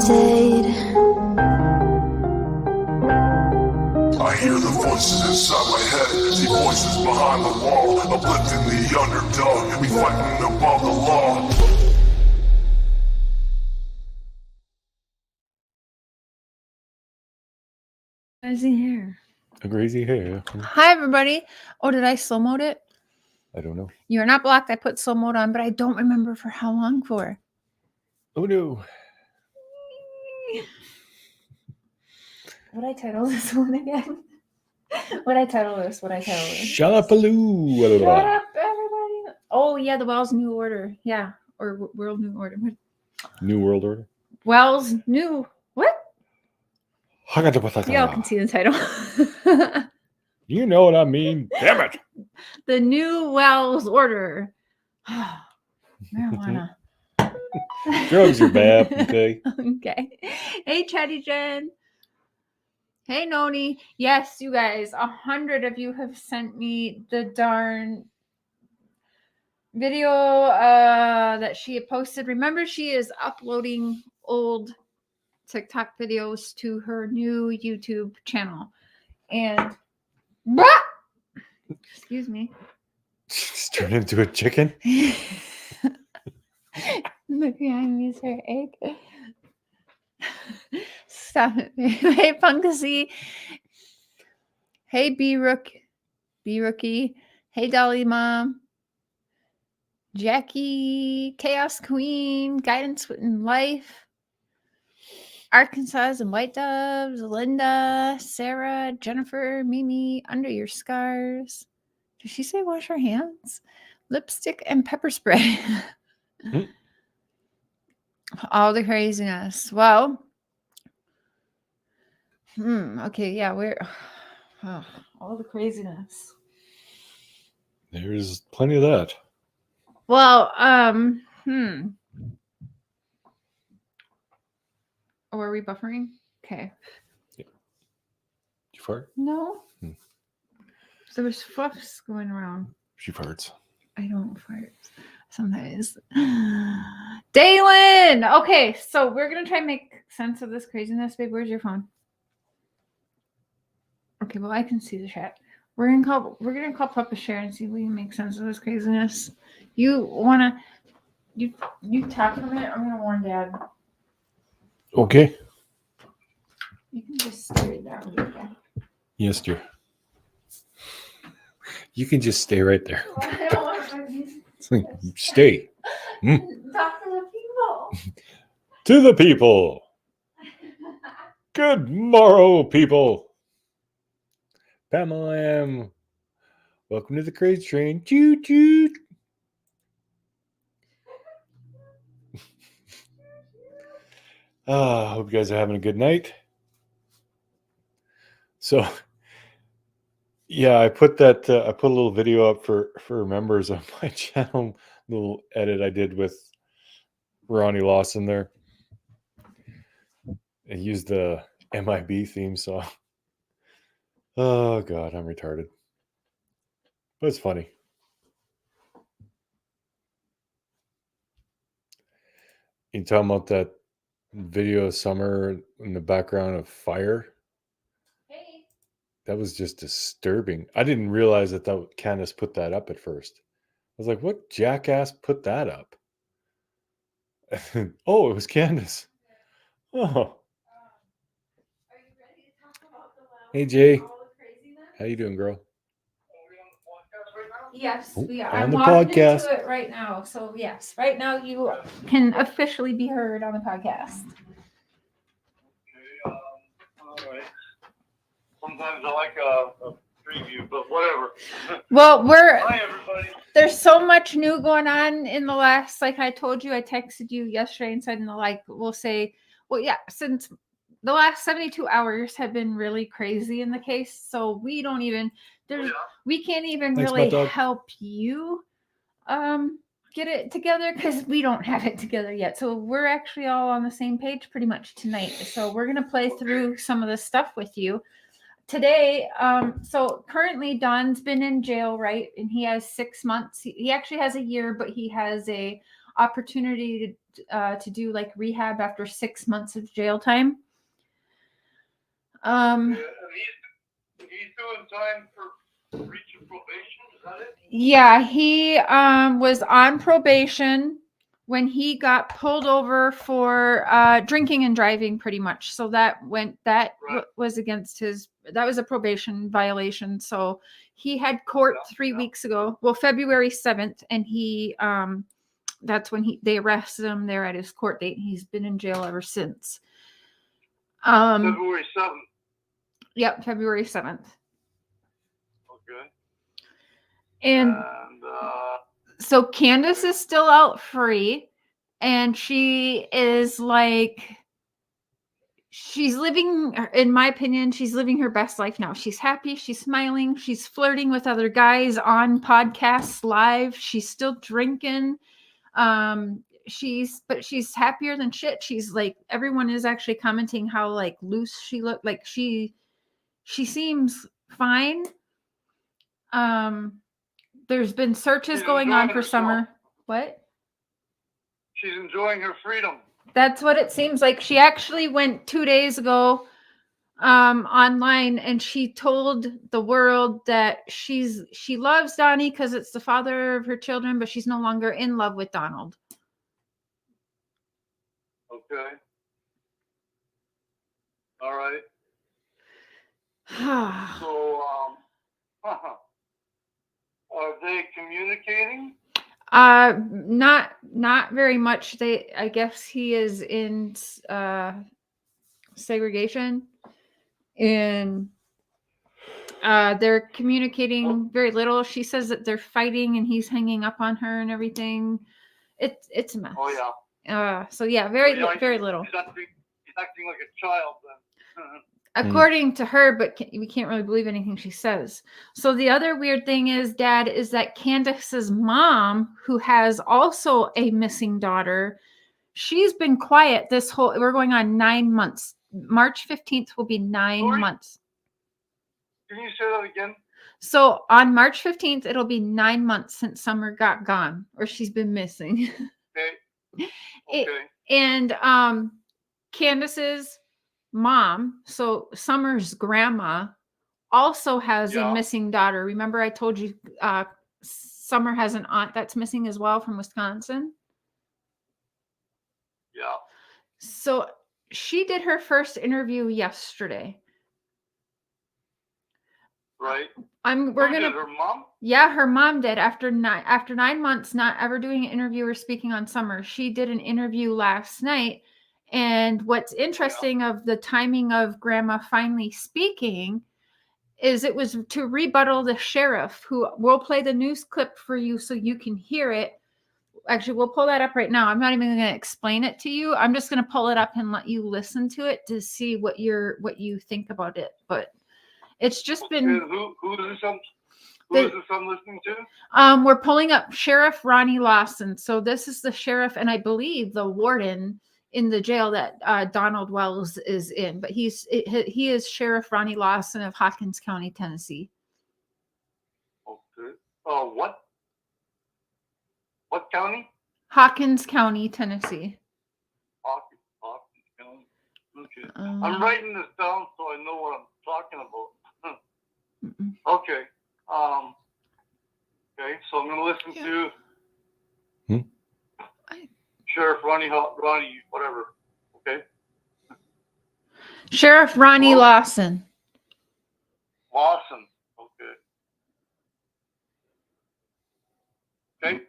haunted. I hear the voices inside my head, see voices behind the wall, uplifting the underdog, we fighting above the law. Crazy hair. A crazy hair. Hi, everybody. Oh, did I slow mode it? I don't know. You're not blocked. I put slow mode on, but I don't remember for how long for. Oh no. What I title this one again? What I title this? Shalapaloo. Shut up, everybody. Oh, yeah, the Wells New Order. Yeah, or World New Order. New World Order. Wells New... What? Y'all can see the title. You know what I mean. Damn it. The New Wells Order. Marijuana. Drugs are bad. Okay. Okay. Hey, Chatty Jen. Hey, Noni. Yes, you guys. 100 of you have sent me the darn video that she had posted. Remember, she is uploading old TikTok videos to her new YouTube channel. And excuse me. Just turn into a chicken. Look behind me is her egg. Stop it. Hey, Punkusy. Hey, B-Rookie. Hey, Dolly Mom. Jackie, Chaos Queen, Guidance in Life. Arkansas and White Doves, Linda, Sarah, Jennifer, Mimi, Under Your Scars. Did she say wash her hands? Lipstick and pepper spray. All the craziness. Well, okay, yeah, we're all the craziness. There's plenty of that. Well, Oh, are we buffering? Okay. Yeah. Did you fart? No. So there's fluffs going around. She farts. I don't fart sometimes. Dalen! Okay, so we're going to try and make sense of this craziness. Babe, where's your phone? Okay, well, I can see the chat. We're going to call Papa Cher and see if we can make sense of this craziness. You talk in a minute? I'm going to warn Dad. Okay. You can just stay there. Yes, dear. You can just stay right there. I don't want to Stay. talk to the people. To the people. Good morrow, people. Pamela M. Welcome to the Crazy Train. Choo choo. Hope you guys are having a good night. So, yeah, I put a little video up for members on my channel. Little edit I did with Ronnie Lawson there. I used the MIB theme song. Oh God, I'm retarded. But it's funny. You talking about that video of Summer in the background of fire? Hey. That was just disturbing. I didn't realize that Candace put that up at first. I was like, what jackass put that up? Oh, it was Candace. Oh. Are you ready to talk about the Hey, Jay. all the craziness? How you doing, girl? Yes, Oh, we are. on I'm the logging podcast. into it right now. So yes, right now you can officially be heard on the podcast. All right. Sometimes I like a preview, but whatever. Well, Hi, everybody. there's so much new going on in the last, like I told you, I texted you yesterday and said, since the last 72 hours have been really crazy in the case. So we don't even, we can't even Thanks, really Mad Dog. help you get it together because we don't have it together yet. So we're actually all on the same page pretty much tonight. So we're going to play through some of the stuff with you today. So currently Don's been in jail, right? And he has 6 months. He actually has a year, but he has a opportunity to do like rehab after 6 months of jail time. And he's doing time for reaching probation. Is that it? Yeah, he was on probation when he got pulled over for drinking and driving, pretty much. So that was against his. That was a probation violation. So he had court 3 weeks ago. Well, February 7th, and he that's when they arrested him there at his court date. He's been in jail ever since. February 7th. Yep, February 7th. Okay. And so Candace is still out free, and she is like, she's living, in my opinion, she's living her best life now. She's happy, she's smiling, she's flirting with other guys on podcasts live. She's still drinking. She's happier than shit. She's like, everyone is actually commenting how like loose she looked. Like she seems fine. There's been searches going on for summer. What? She's enjoying her freedom. That's what it seems like. She actually went 2 days ago online, and she told the world that she loves Donnie because it's the father of her children, but she's no longer in love with Donald. Okay. All right. So, are they communicating? Not very much. I guess he is in segregation, and they're communicating very little. She says that they're fighting, and he's hanging up on her and everything. It's a mess. Oh yeah. So yeah, very He's little. He's acting like a child then. According to her, but we can't really believe anything she says. So the other weird thing is, Dad, is that Candace's mom, who has also a missing daughter, she's been quiet we're going on 9 months. March 15th will be 9 months. Can you say that again? So on March 15th, it'll be 9 months since Summer got gone, or she's been missing. Okay. And Candace's mom, so Summer's grandma, also has a missing daughter. Remember I told you Summer has an aunt that's missing as well from Wisconsin? Yeah. So she did her first interview yesterday. Right. Did her mom? Yeah, her mom did. After 9 months not ever doing an interview or speaking on Summer, she did an interview last night. And what's interesting of the timing of Grandma finally speaking is it was to rebuttal the sheriff, who will play the news clip for you so you can hear it. Actually, we'll pull that up right now. I'm not even going to explain it to you. I'm just going to pull it up and let you listen to it to see what you think about it. But it's just been. Who is this I'm listening to? We're pulling up Sheriff Ronnie Lawson. So this is the sheriff, and I believe the warden in the jail that Donald Wells is in. But he is Sheriff Ronnie Lawson of Hawkins County, Tennessee. Okay. What? What county? Hawkins County, Tennessee. Hawkins County. Okay. I'm writing this down so I know what I'm talking about. Okay. Okay, so I'm going to listen to Sheriff Ronnie, whatever. Okay. Sheriff Ronnie Lawson. Lawson. Okay. Okay.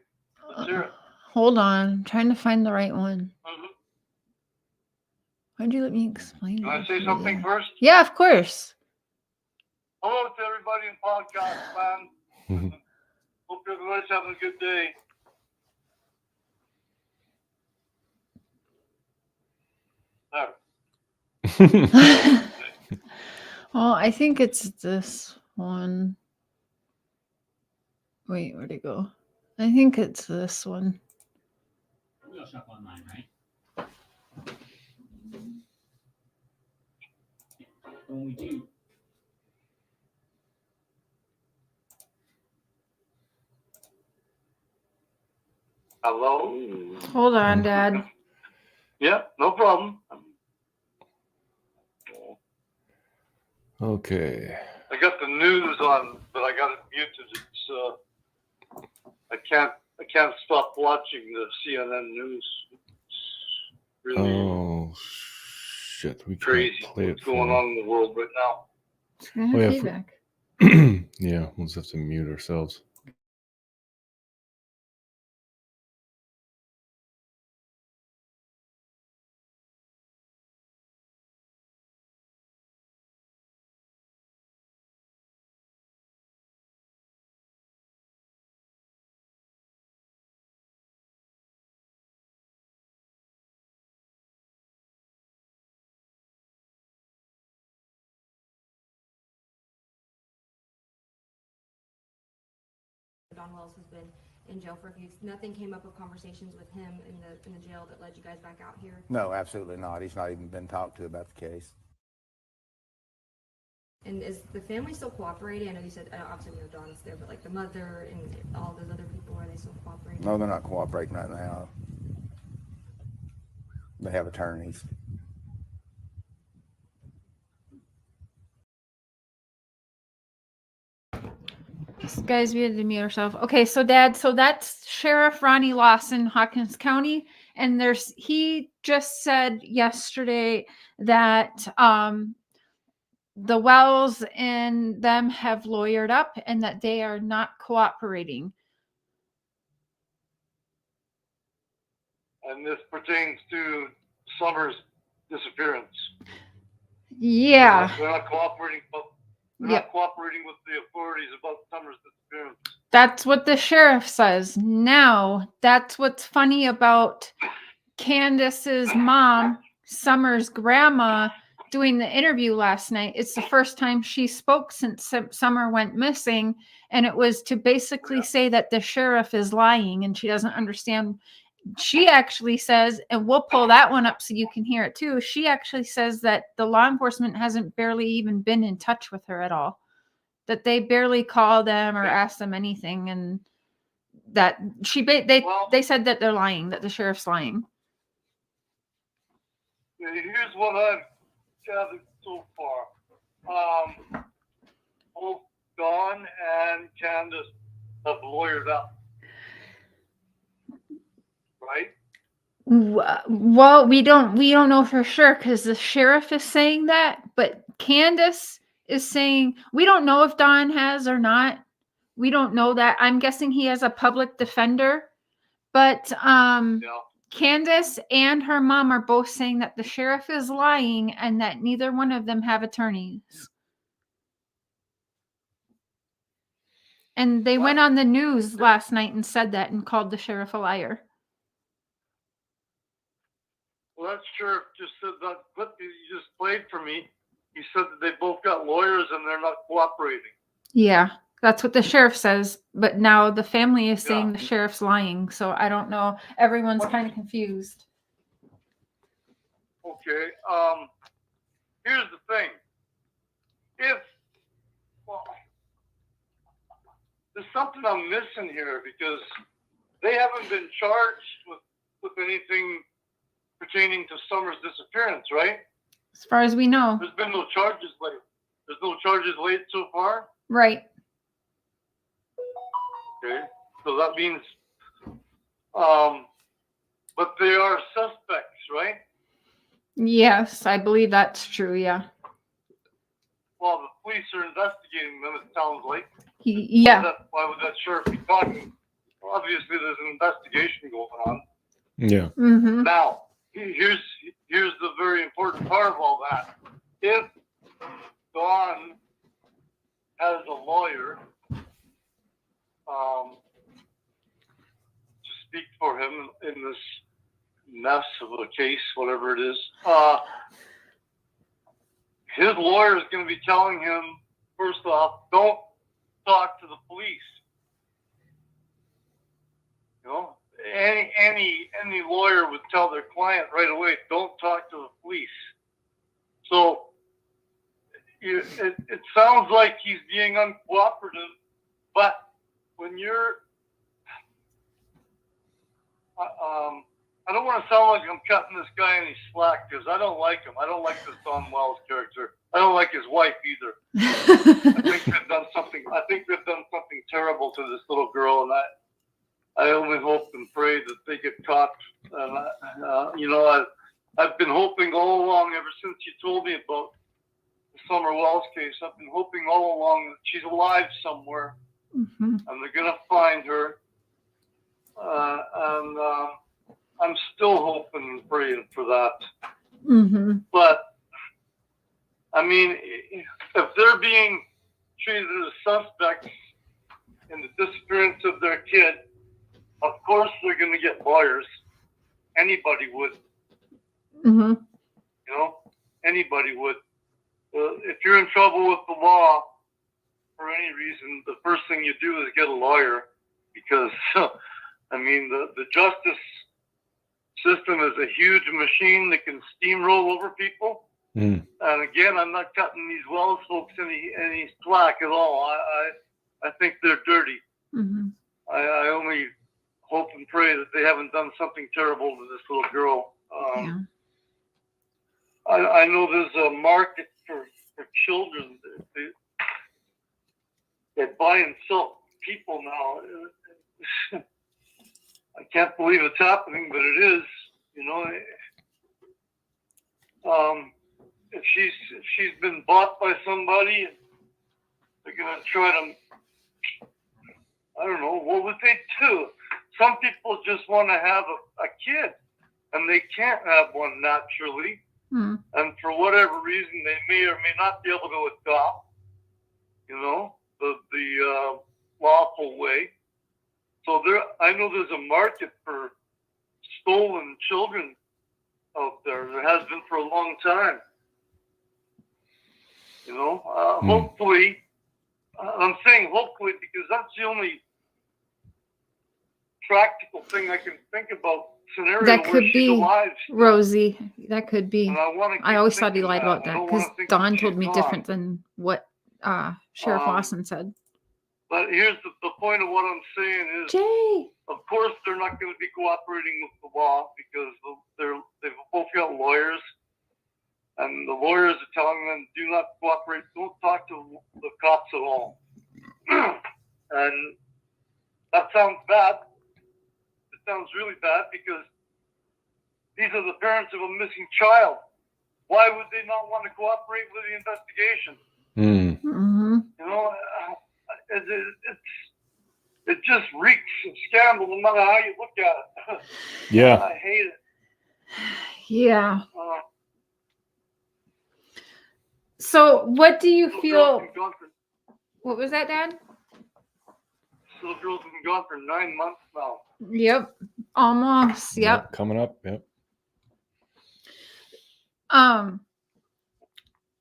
Let's hear it. Hold on. I'm trying to find the right one. Why'd you let me explain? Can I say something first? Yeah, of course. Hello to everybody in podcast land. Hope everybody's having a good day. There. Well, I think it's this one. Wait, where'd it go? I think it's this one. We'll shop online, right? When we do. Hello? Hold on, Dad. Yeah, no problem. Okay. I got the news on, but I got it muted. It's I can't stop watching the CNN news. It's really Oh shit! We crazy can't play what's it going for. on in the world right now. It's gonna have Oh, yeah, feedback. Yeah, we'll just have to mute ourselves. Don Wells has been in jail for a few. Nothing came up of conversations with him in the jail that led you guys back out here. No, absolutely not. He's not even been talked to about the case. And is the family still cooperating? I know you said obviously Don's there, but like the mother and all those other people, are they still cooperating? No, they're not cooperating right now. They have attorneys. Guys, we had to mute ourselves. Okay, so Dad, so that's Sheriff Ronnie Lawson, Hawkins County, and he just said yesterday that the Wells and them have lawyered up and that they are not cooperating. And this pertains to Summer's disappearance. Yeah. They're not cooperating, but they're Yep. not cooperating with the authorities about Summer's disappearance. That's what the sheriff says. Now, that's what's funny about Candace's mom, Summer's grandma, doing the interview last night. It's the first time she spoke since Summer went missing, and it was to basically say that the sheriff is lying and she doesn't understand. She actually says, and we'll pull that one up so you can hear it too. She actually says that the law enforcement hasn't barely even been in touch with her at all, that they barely call them or ask them anything, and that they said that they're lying, that the sheriff's lying. Here's what I've gathered so far. Both Dawn and Candace have lawyered up, right? Well, we don't know for sure because the sheriff is saying that, but Candace is saying we don't know if Don has or not. We don't know that. I'm guessing he has a public defender, but Yeah. Candace and her mom are both saying that the sheriff is lying and that neither one of them have attorneys. And they went on the news last night and said that and called the sheriff a liar. Well, that sheriff just said that clip you just played for me. He said that they both got lawyers and they're not cooperating. Yeah, that's what the sheriff says. But now the family is saying Yeah. the sheriff's lying. So I don't know. Everyone's kind of confused. Okay. Here's the thing. There's something I'm missing here because they haven't been charged with anything pertaining to Summer's disappearance, right? As far as we know. There's been no charges laid. There's no charges laid so far. Right. Okay. So that means, but they are suspects, right? Yes, I believe that's true. Yeah. Well, the police are investigating them, it sounds like. Yeah. Why would that sheriff be talking? Well, obviously, there's an investigation going on. Yeah. Mm-hmm. Now, here's the very important part of all that. If Dawn has a lawyer to speak for him in this mess of a case, whatever it is, his lawyer is going to be telling him, first off, don't talk to the police. You know, any lawyer would tell their client right away, don't talk to the police. So it sounds like he's being uncooperative, but when you're I don't want to sound like I'm cutting this guy any slack because I don't like him. I don't like this Don Wells character. I don't like his wife either. I think they've done something. I think they've done something terrible to this little girl, and I only hope and pray that they get caught. I've been hoping all along, ever since you told me about the Summer Wells case. I've been hoping all along that she's alive somewhere, and they're gonna find her. And I'm still hoping and praying for that. But I mean, if they're being treated as suspects in the disappearance of their kid, of course they're going to get lawyers. Anybody would. You know, anybody would. If you're in trouble with the law for any reason, the first thing you do is get a lawyer because, I mean, the justice system is a huge machine that can steamroll over people. And again, I'm not cutting these Wells folks any slack at all. I think they're dirty. I only hope and pray that they haven't done something terrible to this little girl. I know there's a market for children. They buy and sell people now. I can't believe it's happening, but it is. You know, if she's been bought by somebody, they're gonna try to. I don't know, what would they do? Some people just want to have a kid, and they can't have one naturally, and for whatever reason, they may or may not be able to adopt. You know, the lawful way. So I know there's a market for stolen children out there. There has been for a long time. You know, hopefully, I'm saying hopefully because that's the only practical thing I can think about scenario That where could she's be alive. Rosie. That could be. And I always thought he lied about that because Don told me different than what Sheriff Lawson said. But here's the point of what I'm saying is, Jay. of course, they're not going to be cooperating with the law because they've both got lawyers, and the lawyers are telling them, do not cooperate, don't talk to the cops at all. And that sounds bad. It sounds really bad because these are the parents of a missing child. Why would they not want to cooperate with the investigation? You know, it just reeks of scandal no matter how you look at it. Yeah. I hate it. Yeah. So what do you feel? What was that, Dad? So the girl's been gone for 9 months now. Yep. Almost. Yep. Coming up. Yep.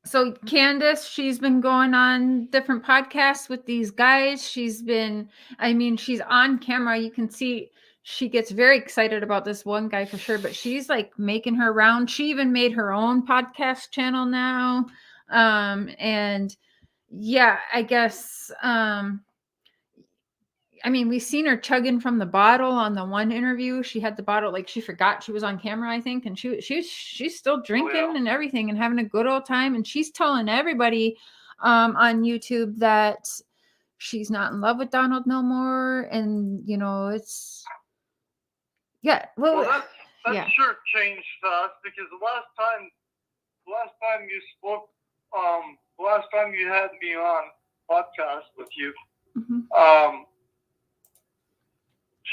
So Candace, she's been going on different podcasts with these guys. She's on camera. You can see she gets very excited about this one guy for sure, but she's like making her round. She even made her own podcast channel now. And yeah, I guess, we've seen her chugging from the bottle on the one interview. She had the bottle, like she forgot she was on camera, I think. And she's still drinking and everything and having a good old time. And she's telling everybody on YouTube that she's not in love with Donald no more. And, you know, it's, yeah. Well, that sure changed fast because the last time you spoke, the last time you had me on podcast with you,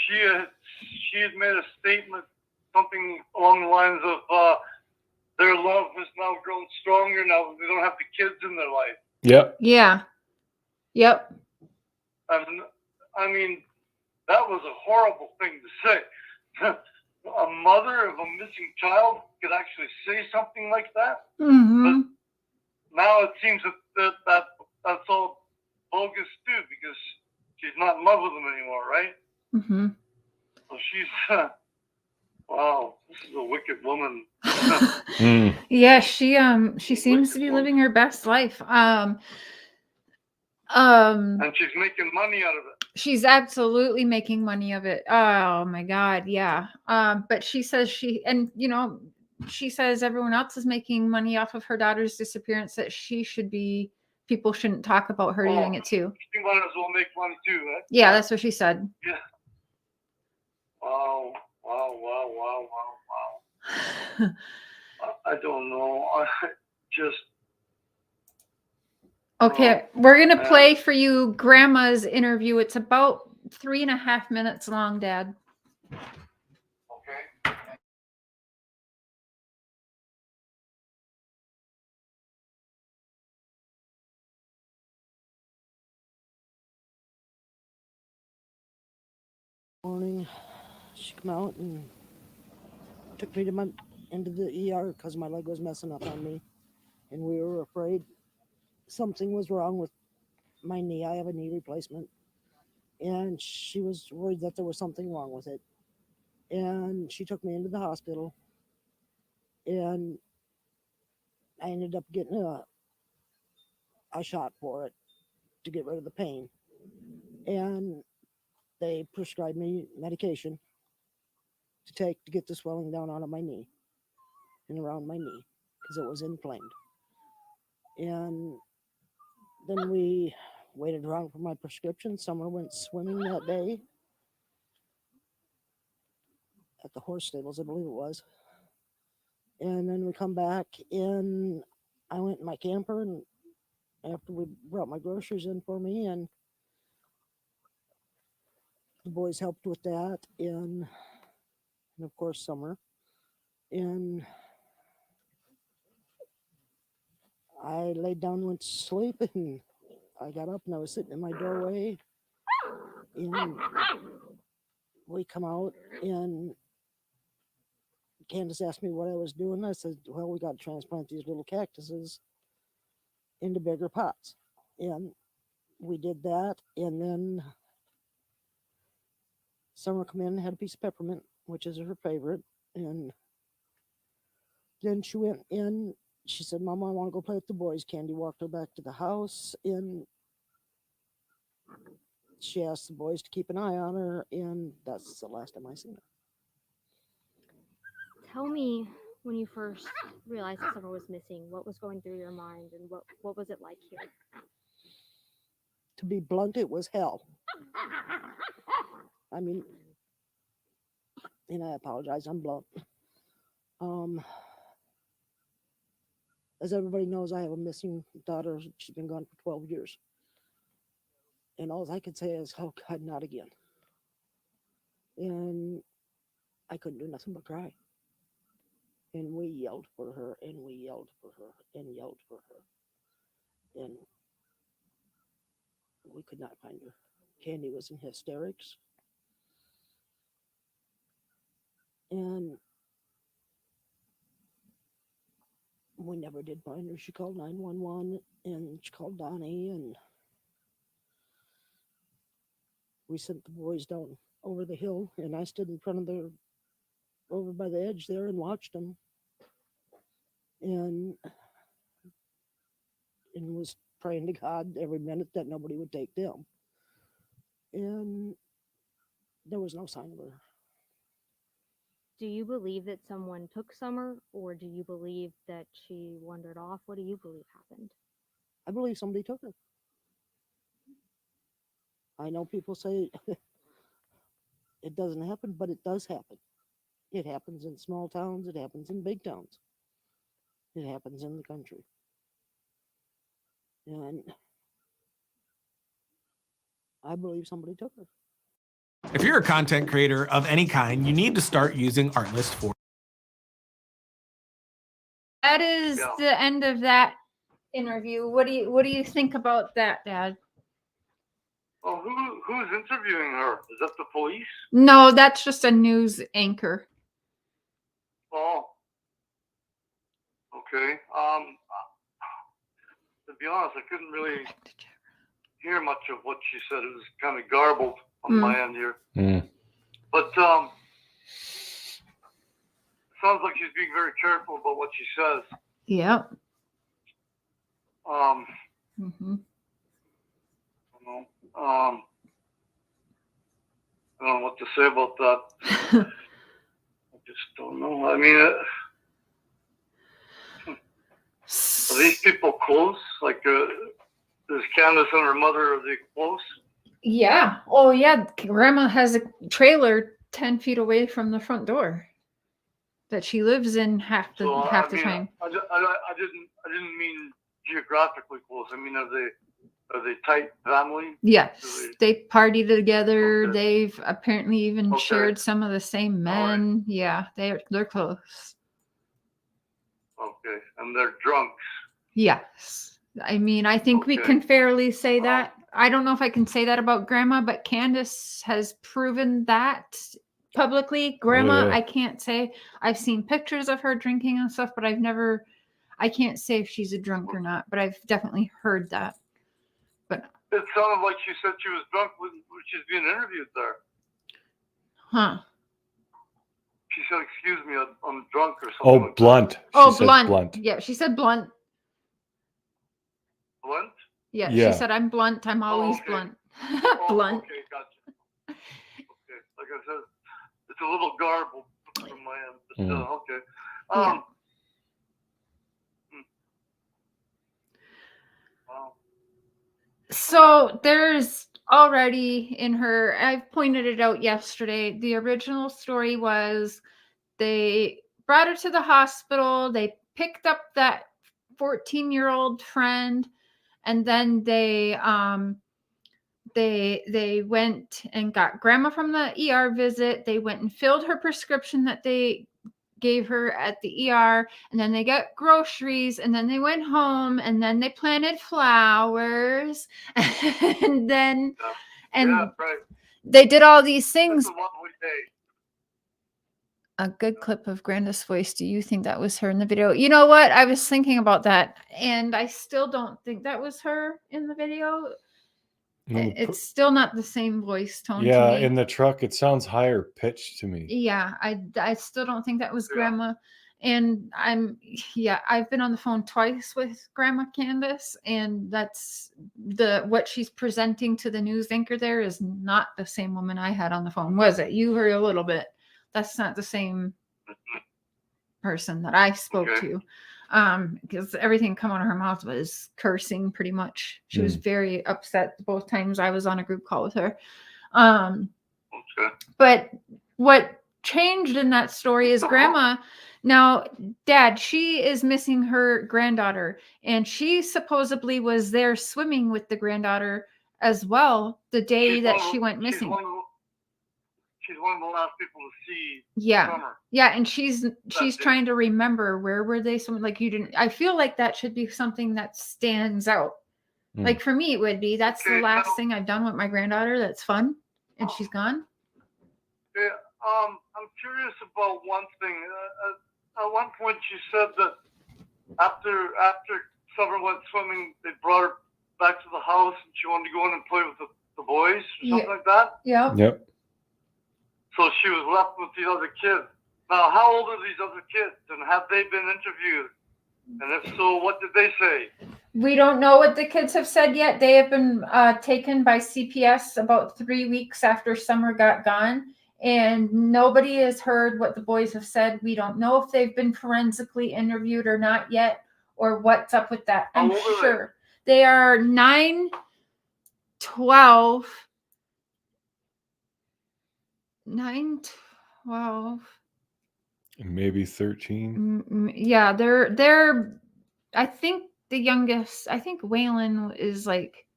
she had made a statement, something along the lines of their love has now grown stronger now they don't have the kids in their life. Yep. Yeah. Yep. And I mean, that was a horrible thing to say. A mother of a missing child could actually say something like that. But now it seems that's all bogus too, because she's not in love with him anymore, right? So she's wow, this is a wicked woman. Yeah, she seems to be living her best life. And she's making money out of it. She's absolutely making money of it. Oh my God. Yeah. But she says she says everyone else is making money off of her daughter's disappearance, that people shouldn't talk about her doing it too. She might as well make money too, right? Yeah, that's what she said. Yeah. Wow. I don't know. I just. Okay, we're going to play for you Grandma's interview. It's about 3.5 minutes long, Dad. Okay. Morning, she come out and took me into the ER because my leg was messing up on me, and we were afraid something was wrong with my knee. I have a knee replacement, and she was worried that there was something wrong with it, and she took me into the hospital, and I ended up getting a shot for it to get rid of the pain, and they prescribed me medication to take to get the swelling down out of my knee and around my knee because it was inflamed. And then we waited around for my prescription. Summer went swimming that day at the horse stables, I believe it was. And then we come back, and I went in my camper, and after we brought my groceries in for me, and the boys helped with that, and of course Summer. And I laid down and went to sleep, and I got up and I was sitting in my doorway, and we come out, and Candace asked me what I was doing. I said, well, we got to transplant these little cactuses into bigger pots. And we did that, and then Summer come in and had a piece of peppermint, which is her favorite, and then she went in. She said, Mama, I want to go play with the boys. Candy walked her back to the house, and she asked the boys to keep an eye on her, and that's the last time I seen her. Tell me, when you first realized that Summer was missing, what was going through your mind, and what was it like here? To be blunt, it was hell. I mean, and I apologize, I'm blunt. As everybody knows, I have a missing daughter. She's been gone for 12 years. And all I could say is, oh God, not again. And I couldn't do nothing but cry. And we yelled for her, and we yelled for her, and yelled for her. And we could not find her. Candy was in hysterics. And we never did find her. She called 911, and she called Donnie, and we sent the boys down over the hill, and I stood in front of over by the edge there and watched them, and was praying to God every minute that nobody would take them. And there was no sign of her. Do you believe that someone took Summer, or do you believe that she wandered off? What do you believe happened? I believe somebody took her. I know people say it doesn't happen, but it does happen. It happens in small towns. It happens in big towns. It happens in the country. And I believe somebody took her. If you're a content creator of any kind, you need to start using Artlist for. That is the end of that interview. What do you think about that, Dad? Well, who's interviewing her? Is that the police? No, that's just a news anchor. Oh. Okay. To be honest, I couldn't really hear much of what she said. It was kind of garbled on my end here. But sounds like she's being very careful about what she says. Yep. I don't know what to say about that. I just don't know. I mean, are these people close? Like, is Candace and her mother, are they close? Yeah. Oh, yeah. Grandma has a trailer 10 feet away from the front door that she lives in half the time. I didn't mean geographically close. I mean, are they tight family? Yes, they party together. Okay. They've apparently even Okay. shared some of the same men. Right. Yeah, they're close. Okay, and they're drunks. Yes. I mean, I think we Okay. can fairly say that. I don't know if I can say that about Grandma, but Candace has proven that publicly. Grandma, Yeah. I can't say. I've seen pictures of her drinking and stuff, but I can't say if she's a drunk or not, but I've definitely heard that. But It sounded like she said she was drunk when she's being interviewed there. huh. She said, "Excuse me, I'm drunk" or something. Oh, like blunt. Oh, She said blunt. blunt. Yeah, she said blunt. that. Blunt? Yeah, Yeah. she said, I'm blunt. I'm always okay. blunt. Oh, Blunt. okay, gotcha. Okay, like I said, it's a little garbled from my end, but still, okay. Yeah. Wow. So there's already in her, I've pointed it out yesterday. The original story was they brought her to the hospital. They picked up that 14-year-old friend, and then they went and got Grandma from the ER visit. They went and filled her prescription that they gave her at the ER, and then they got groceries, and then they went home, and then they planted flowers, and then Yeah, right. they did all these things. It's a lovely day. A good clip of Granda's voice. Do you think that was her in the video? You know what? I was thinking about that, and I still don't think that was her in the video. No, It's still not the same voice tone. yeah, to me. in the truck, it sounds higher pitched to me. Yeah, I still don't think that was Grandma. And I've been on the phone twice with Grandma Candace, and that's what she's presenting to the news anchor there is not the same woman I had on the phone, was it? You heard a little bit. That's not the same person that I spoke to. Because everything coming out of her mouth was cursing pretty much. She was very upset both times I was on a group call with her. But what changed in that story is Grandma. Now, Dad, she is missing her granddaughter, and she supposedly was there swimming with the granddaughter as well the day that she went missing. She's one of the last people to see Summer. Yeah, and she's trying to remember where were they. Someone like you didn't. I feel like that should be something that stands out. Like for me, it would be that's the last thing I've done with my granddaughter. That's fun, and she's gone. Yeah, I'm curious about one thing. At one point, she said that after Summer went swimming, they brought her back to the house, and she wanted to go in and play with the boys or something like that. Yeah. Yep. So she was left with the other kids. Now, how old are these other kids, and have they been interviewed? And if so, what did they say? We don't know what the kids have said yet. They have been taken by CPS about 3 weeks after Summer got gone, and nobody has heard what the boys have said. We don't know if they've been forensically interviewed or not yet, or what's up with that. I'm sure they are 9, 12. 9, 12, maybe 13. Yeah, they're I think the youngest, I think Waylon is like,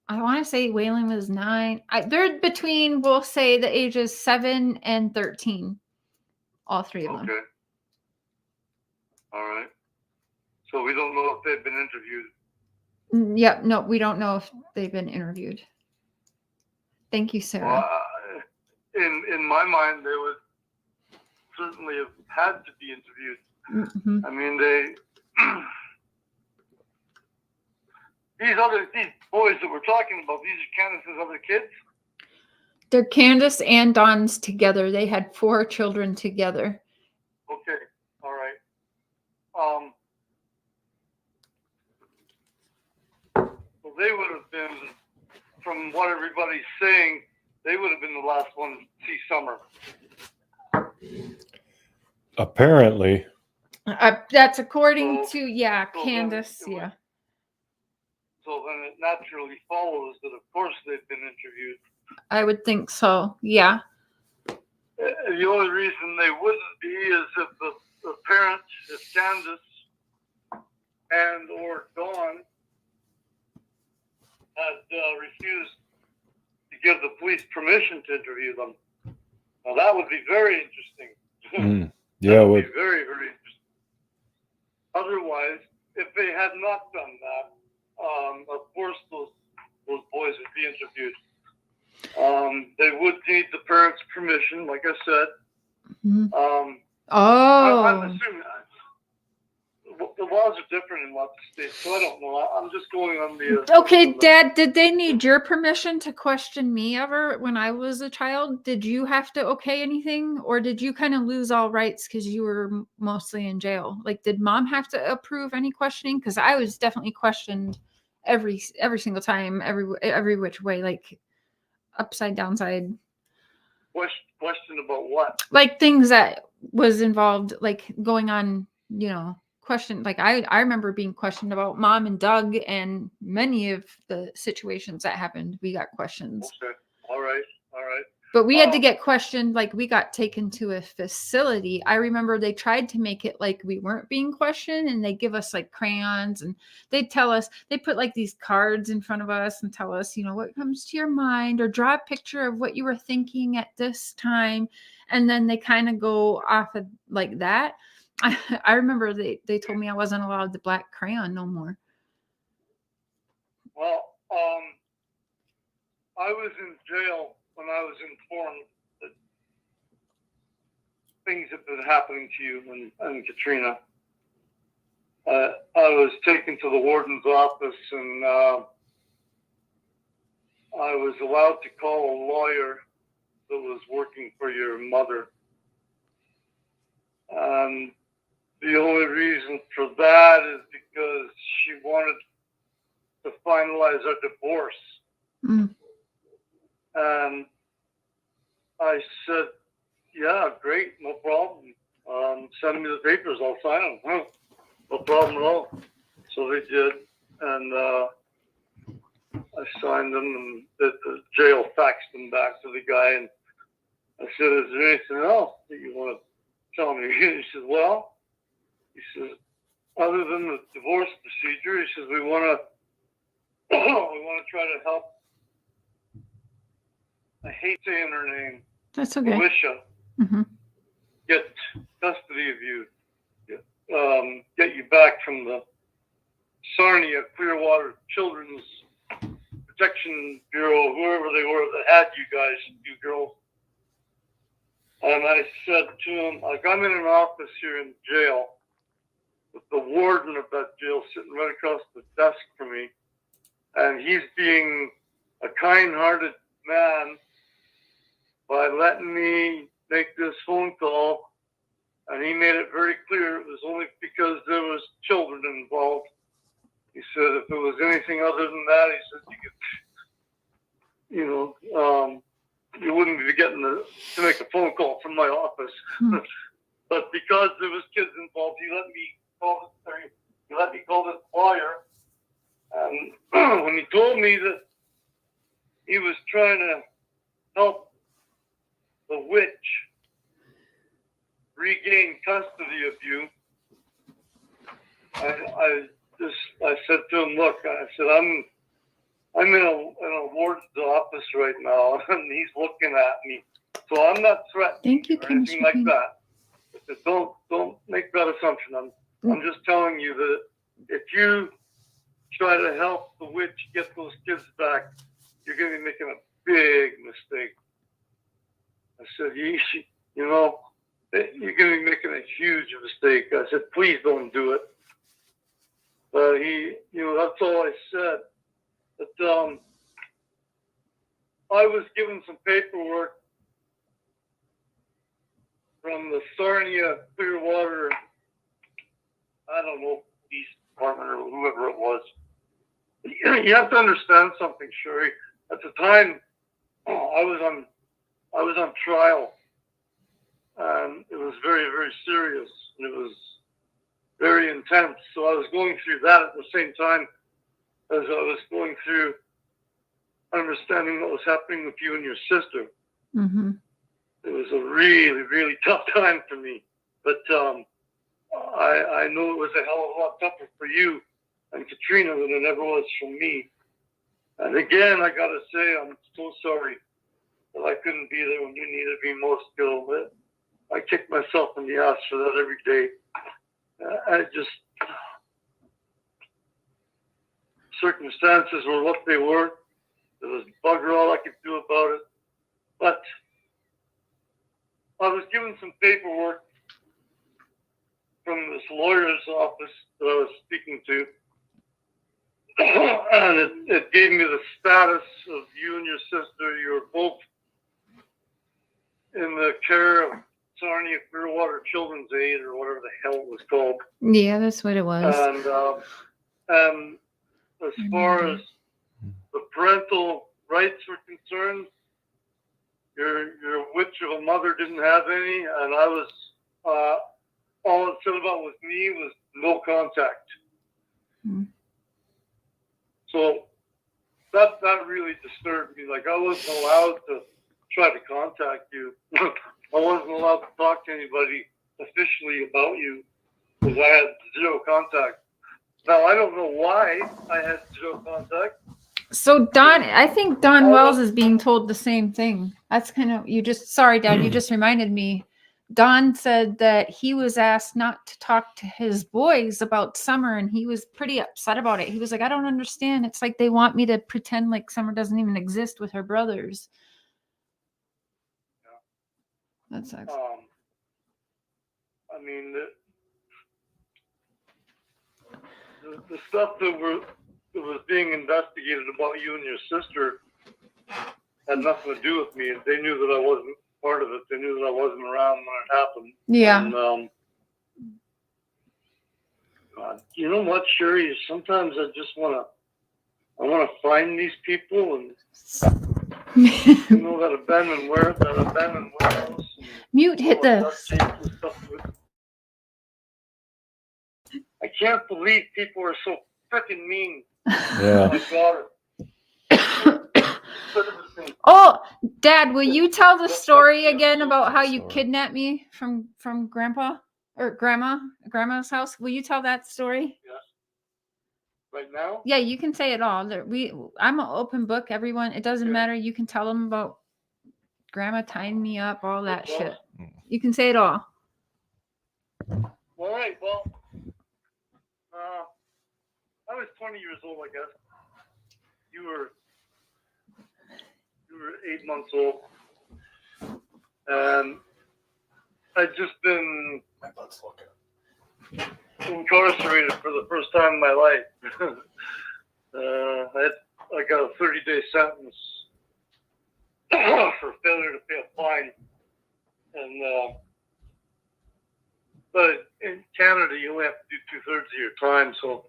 I want to say Waylon was 9. They're between, we'll say, the ages 7 and 13, all three of them. Okay. All right. So we don't know if they've been interviewed. Yep. No, we don't know if they've been interviewed. Thank you, Sarah. Well, in my mind, they would certainly have had to be interviewed. I mean, these boys that we're talking about, these are Candace's other kids? They're Candace and Dawn's together. They had 4 children together. Okay. All right. Well, they would have been, from what everybody's saying, they would have been the last one to see Summer. Apparently. That's according to, so Candace, then yeah. So then it naturally follows that, of course, they've been interviewed. I would think so, yeah. The only reason they wouldn't be is if the parents, if Candace and or Dawn had refused to give the police permission to interview them. Now that would be very interesting. Yeah, that would be very, very interesting. Otherwise, if they had not done that, of course those boys would be interviewed. They would need the parents' permission, like I said. I'm assuming the laws are different in lots of states, so I don't know. I'm just going on the. Okay, Dad, did they need your permission to question me ever when I was a child? Did you have to okay anything, or did you kind of lose all rights because you were mostly in jail? Like, did Mom have to approve any questioning? Because I was definitely questioned every single time, every which way, like upside downside. Question about what? Like things that was involved, like going on, question. Like I remember being questioned about Mom and Doug, and many of the situations that happened, we got questions. Okay. All right. But we had to get questioned, like we got taken to a facility. I remember they tried to make it like we weren't being questioned, and they give us like crayons, and they'd tell us, they put like these cards in front of us and tell us, what comes to your mind, or draw a picture of what you were thinking at this time. And then they kind of go off of like that. I remember they told me I wasn't allowed the black crayon no more. Well, I was in jail when I was informed that things have been happening to you and Katrina. I was taken to the warden's office, and I was allowed to call a lawyer that was working for your mother. And the only reason for that is because she wanted to finalize our divorce. And I said, yeah, great, no problem. Send me the papers, I'll sign them. No problem at all. So they did, and I signed them, and the jail faxed them back to the guy, and I said, is there anything else that you want to tell me? He said, well, other than the divorce procedure, he says, we want to try to help. I hate saying her name. That's okay. Alicia, get custody of you, get you back from the Sarnia Clearwater Children's Protection Bureau, whoever they were that had you guys, you girls. And I said to him, like, I'm in an office here in jail with the warden of that jail sitting right across the desk from me, and he's being a kind-hearted man by letting me make this phone call, and he made it very clear it was only because there was children involved. He said if it was anything other than that, he said you could, you wouldn't be getting to make a phone call from my office. But because there was kids involved, he let me call this lawyer. And when he told me that he was trying to help the witch regain custody of you, I said to him, look, I said, I'm in a warden's office right now, and he's looking at me. So I'm not threatening or anything like that. I said, don't make that assumption. I'm just telling you that if you try to help the witch get those kids back, you're going to be making a big mistake. I said, you're going to be making a huge mistake. I said, please don't do it. But that's all I said. But I was given some paperwork from the Sarnia Clearwater, I don't know, police department or whoever it was. You have to understand something, Sherry. At the time I was on trial, and it was very, very serious, and it was very intense. So I was going through that at the same time as I was going through understanding what was happening with you and your sister. Mm-hmm. It was a really, really tough time for me. But I know it was a hell of a lot tougher for you and Katrina than it ever was for me. And again, I got to say, I'm so sorry that I couldn't be there when you needed me most, Bill. I kick myself in the ass for that every day. Circumstances were what they were. There was bugger all I could do about it. But I was given some paperwork from this lawyer's office that I was speaking to. And it gave me the status of you and your sister. You were both in the care of Sarnia Clearwater Children's Aid, or whatever the hell it was called. Yeah, that's what it was. And as far as the parental rights were concerned, your witch of a mother didn't have any, and I was all it said about with me was no contact. Mm. So that really disturbed me. Like, I wasn't allowed to try to contact you. I wasn't allowed to talk to anybody officially about you because I had zero contact. Now, I don't know why I had zero contact. So Don, I think Don Wells is being told the same thing. That's kind of, sorry, Dad, you just reminded me. Don said that he was asked not to talk to his boys about Summer, and he was pretty upset about it. He was like, I don't understand. It's like they want me to pretend like Summer doesn't even exist with her brothers. Yeah. That sucks. I mean, the stuff that was being investigated about you and your sister had nothing to do with me. They knew that I wasn't part of it. They knew that I wasn't around when it happened. Yeah. And, you know what, Sherry? Sometimes I just want to find these people and you know that abandoned warehouse. Mute, hit this. I can't believe people are so freaking mean. Yeah. My daughter. Oh, Dad, will you tell the story again about how you kidnapped me from Grandpa or Grandma's house? Will you tell that story? Yes. Right now? Yeah, you can say it all. I'm an open book, everyone. It doesn't matter. You can tell them about Grandma tying me up, all that shit. You can say it all. All right. Well, I was 20 years old, I guess. You were 8 months old, and I'd just been incarcerated for the first time in my life. I got a 30-day sentence for failure to pay a fine, and but in Canada you only have to do 2/3 of your time, so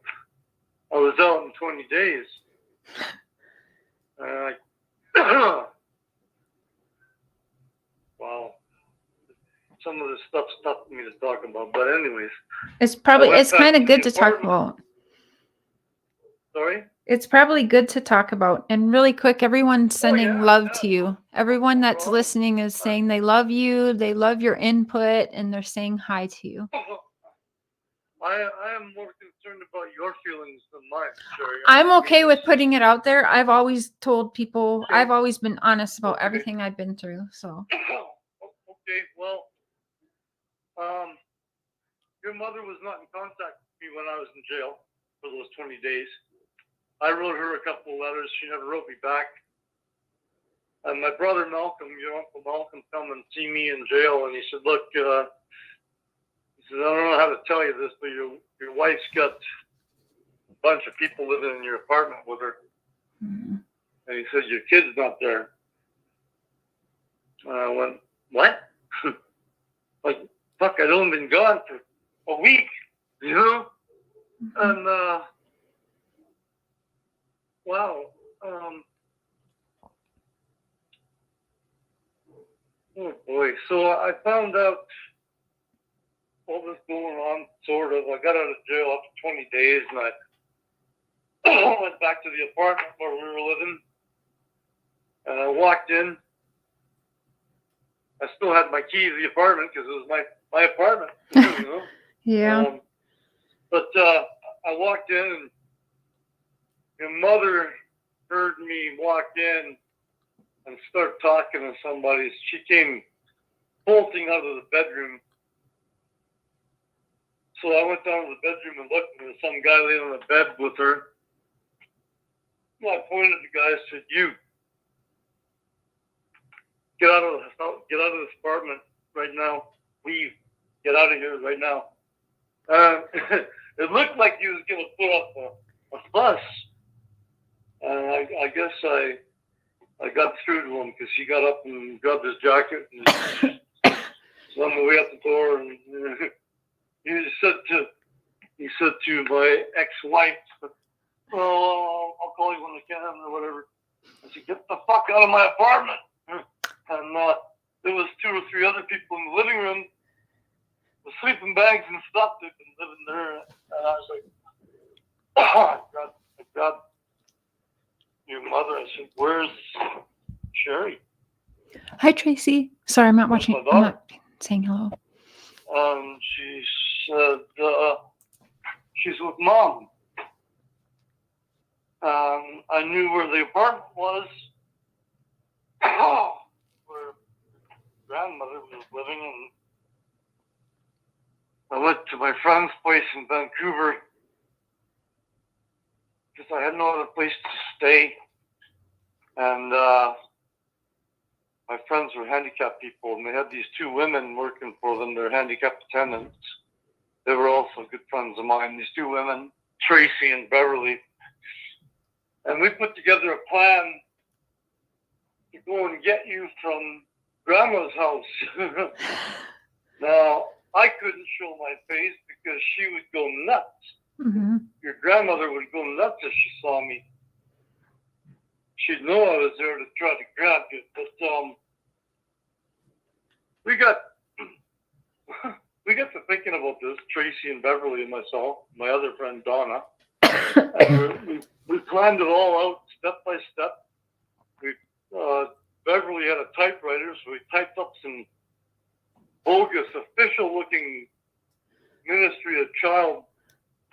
I was out in 20 days. Wow. Some of this stuff's tough for me to talk about, but anyways. It's kind of good to talk about. Sorry? It's probably good to talk about. And really quick, everyone's sending love to you. Everyone that's listening is saying they love you, they love your input, and they're saying hi to you. I am more concerned about your feelings than mine, Sherry. I'm okay with putting it out there. I've always told people, I've always been honest about everything I've been through. So. Okay, well, your mother was not in contact with me when I was in jail for those 20 days. I wrote her a couple of letters. She never wrote me back. And my brother Malcolm, your Uncle Malcolm, come and see me in jail, and he said, look, he said, I don't know how to tell you this, but your wife's got a bunch of people living in your apartment with her. Mm-hmm. And he said, your kid's not there. And I went, what? Like, fuck, I'd only been gone for a week, you know? Mm-hmm. And, wow. Oh boy! So I found out what was going on. Sort of. I got out of jail after 20 days, and I went back to the apartment where we were living. And I walked in. I still had my key to the apartment because it was my apartment. You know? Yeah. But I walked in, and your mother heard me walk in and start talking to somebody. She came bolting out of the bedroom. So I went down to the bedroom and looked, and there was some guy laying on the bed with her. So I pointed at the guy and said, "You get out of this apartment right now. Leave. Get out of here right now." It looked like he was going to put up a fuss. And I guess I got through to him because he got up and grabbed his jacket and was on the way out the door. And he said to my ex-wife, "Well, I'll call you when I can," or whatever. I said, "Get the fuck out of my apartment." And there was 2 or 3 other people in the living room with sleeping bags and stuff. They've been living there. And I was like, "Oh, I grabbed your mother." I said, "Where's Sherry?" Hi, Tracy. Sorry, I'm not watching. my I'm daughter. not saying hello. She said, "She's with Mom." I knew where the apartment was, where grandmother was living, and I went to my friend's place in Vancouver because I had no other place to stay. And my friends were handicapped people, and they had these 2 women working for them. They're handicapped attendants. They were also good friends of mine, these 2 women, Tracy and Beverly. And we put together a plan to go and get you from Grandma's house. Now, I couldn't show my face because she would go nuts. Mm-hmm. Your grandmother would go nuts if she saw me. She'd know I was there to try to grab you. But we got to thinking about this, Tracy and Beverly and myself, my other friend Donna. And we planned it all out step by step. Beverly had a typewriter, so we typed up some bogus, official-looking Ministry of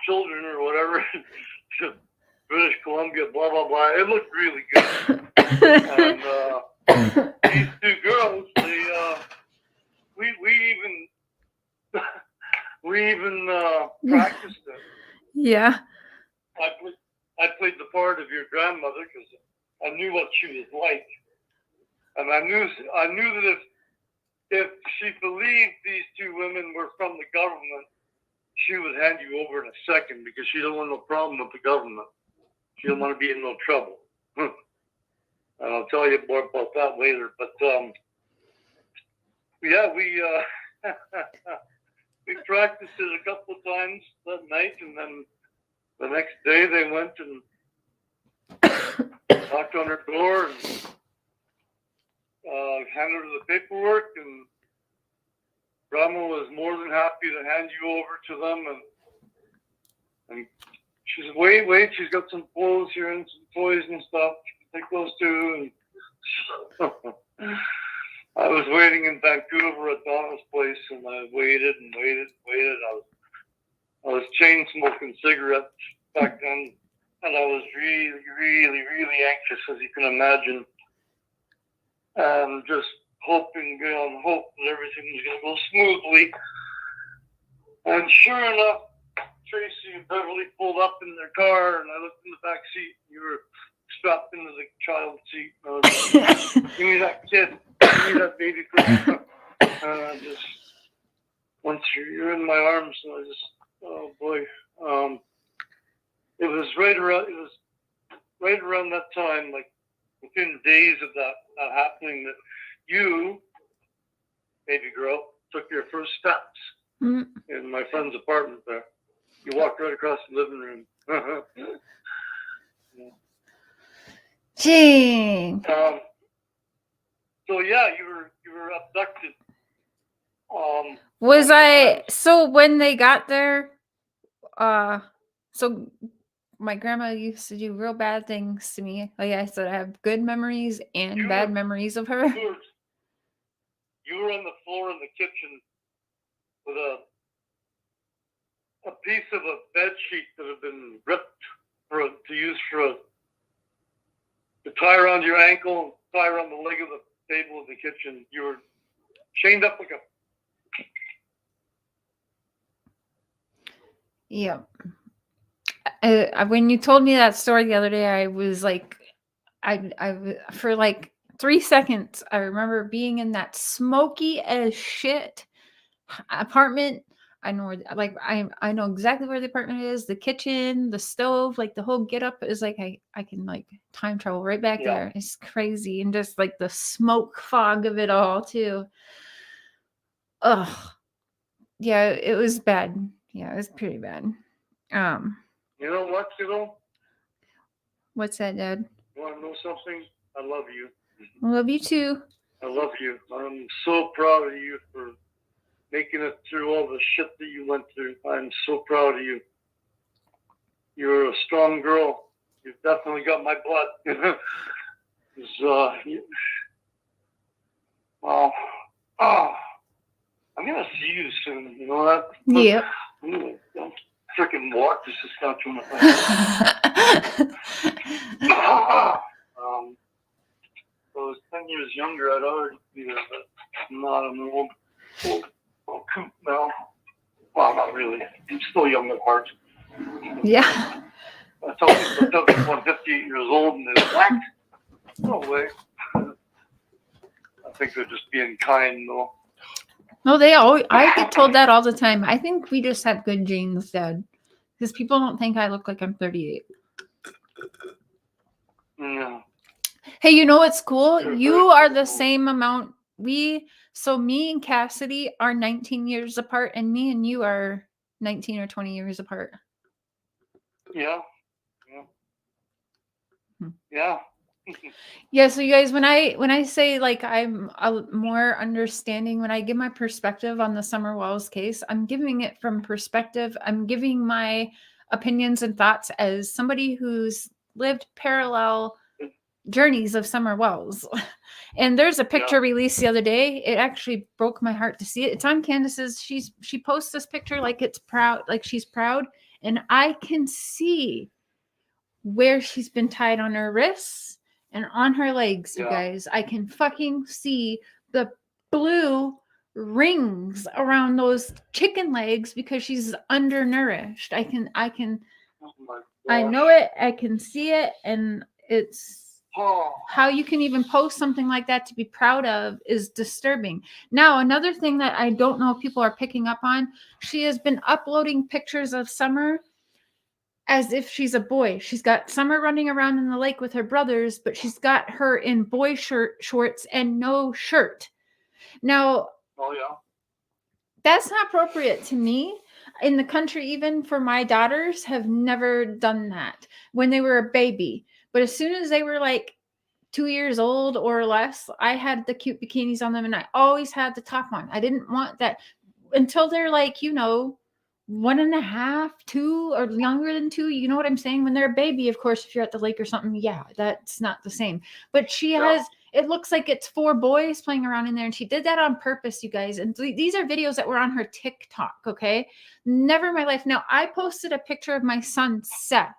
Children or whatever, British Columbia, blah, blah, blah. It looked really good. And these 2 girls, we even practiced it. Yeah. I played the part of your grandmother because I knew what she was like, and I knew that if she believed these 2 women were from the government, she would hand you over in a second because she don't want no problem with the government. She don't want to be in no trouble. And I'll tell you more about that later. But yeah, we practiced it a couple of times that night, and then the next day they went and knocked on her door and handed her the paperwork, and Grandma was more than happy to hand you over to them. And she said, wait, she's got some clothes here and some toys and stuff. Take those too. And I was waiting in Vancouver at Donna's place, and I waited and waited and waited. I was chain smoking cigarettes back then, and I was really, really, really anxious, as you can imagine. And just hoping that everything was going to go smoothly. And sure enough, Tracy and Beverly pulled up in their car, and I looked in the back seat, and you were strapped into the child seat. And I was like, "Give me that kid. Give me that baby girl." And I just, once you're in my arms, and I just, oh boy. It was right around that time, like within days of that happening, that you, baby girl, took your first steps in my friend's apartment there. You walked right across the living room. Gee. So yeah, you were abducted. Was multiple I times. so when they got there, so my grandma used to do real bad things to me. Like I said, I have good memories and You bad were- memories of her. You were on the floor in the kitchen with a piece of a bed sheet that had been ripped to tie around your ankle, tie around the leg of the table of the kitchen. You were chained up like a. Yeah. When you told me that story the other day, I was like, I for like 3 seconds, I remember being in that smoky as shit apartment. I know where, like, I know exactly where the apartment is, the kitchen, the stove, like the whole get up is like I can like time travel right back there. It's crazy, and just like the smoke fog of it all too. Ugh. Yeah, it was bad. Yeah, it was pretty bad. You know what, Kiddo? What's that, Dad? You want to know something? I love you. I love you too. I love you. I'm so proud of you for making it through all the shit that you went through. I'm so proud of you. You're a strong girl. You've definitely got my blood. I'm gonna see you soon. You know that? Yep. I'm gonna freaking walk to Saskatchewan. If I was 10 years younger, I'd already be there, but I'm not. I'm an old coot now. Well, not really. I'm still young at heart. Yeah. I tell people I'm 58 years old and they're like, no way. I think they're just being kind, though. No, they always. I get told that all the time. I think we just have good genes, Dad, because people don't think I look like I'm 38. Yeah. Hey, you know what's cool? You are the same amount. So me and Cassidy are 19 years apart, and me and you are 19 or 20 years apart. Yeah. Yeah. Yeah, so you guys, when I say like I'm more understanding, when I give my perspective on the Summer Wells case, I'm giving it from perspective. I'm giving my opinions and thoughts as somebody who's lived parallel journeys of Summer Wells. And there's a picture released the other day. It actually broke my heart to see it. It's on Candace's. She posts this picture like it's proud, like she's proud, and I can see where she's been tied on her wrists and on her legs, you guys. I can fucking see the blue rings around those chicken legs because she's undernourished. I can I know it, I can see it, and it's how you can even post something like that to be proud of is disturbing. Now, another thing that I don't know if people are picking up on, she has been uploading pictures of Summer as if she's a boy. She's got Summer running around in the lake with her brothers, but she's got her in boy shorts and no shirt. Now, that's not appropriate to me. In the country, even for my daughters, have never done that when they were a baby. But as soon as they were like 2 years old or less, I had the cute bikinis on them, and I always had the top on. I didn't want that until they're like, 1.5, 2, or younger than 2. You know what I'm saying? When they're a baby, of course, if you're at the lake or something, yeah, that's not the same. But she has, it looks like it's 4 boys playing around in there, and she did that on purpose, you guys. And these are videos that were on her TikTok, okay? Never in my life. Now, I posted a picture of my son, Seth,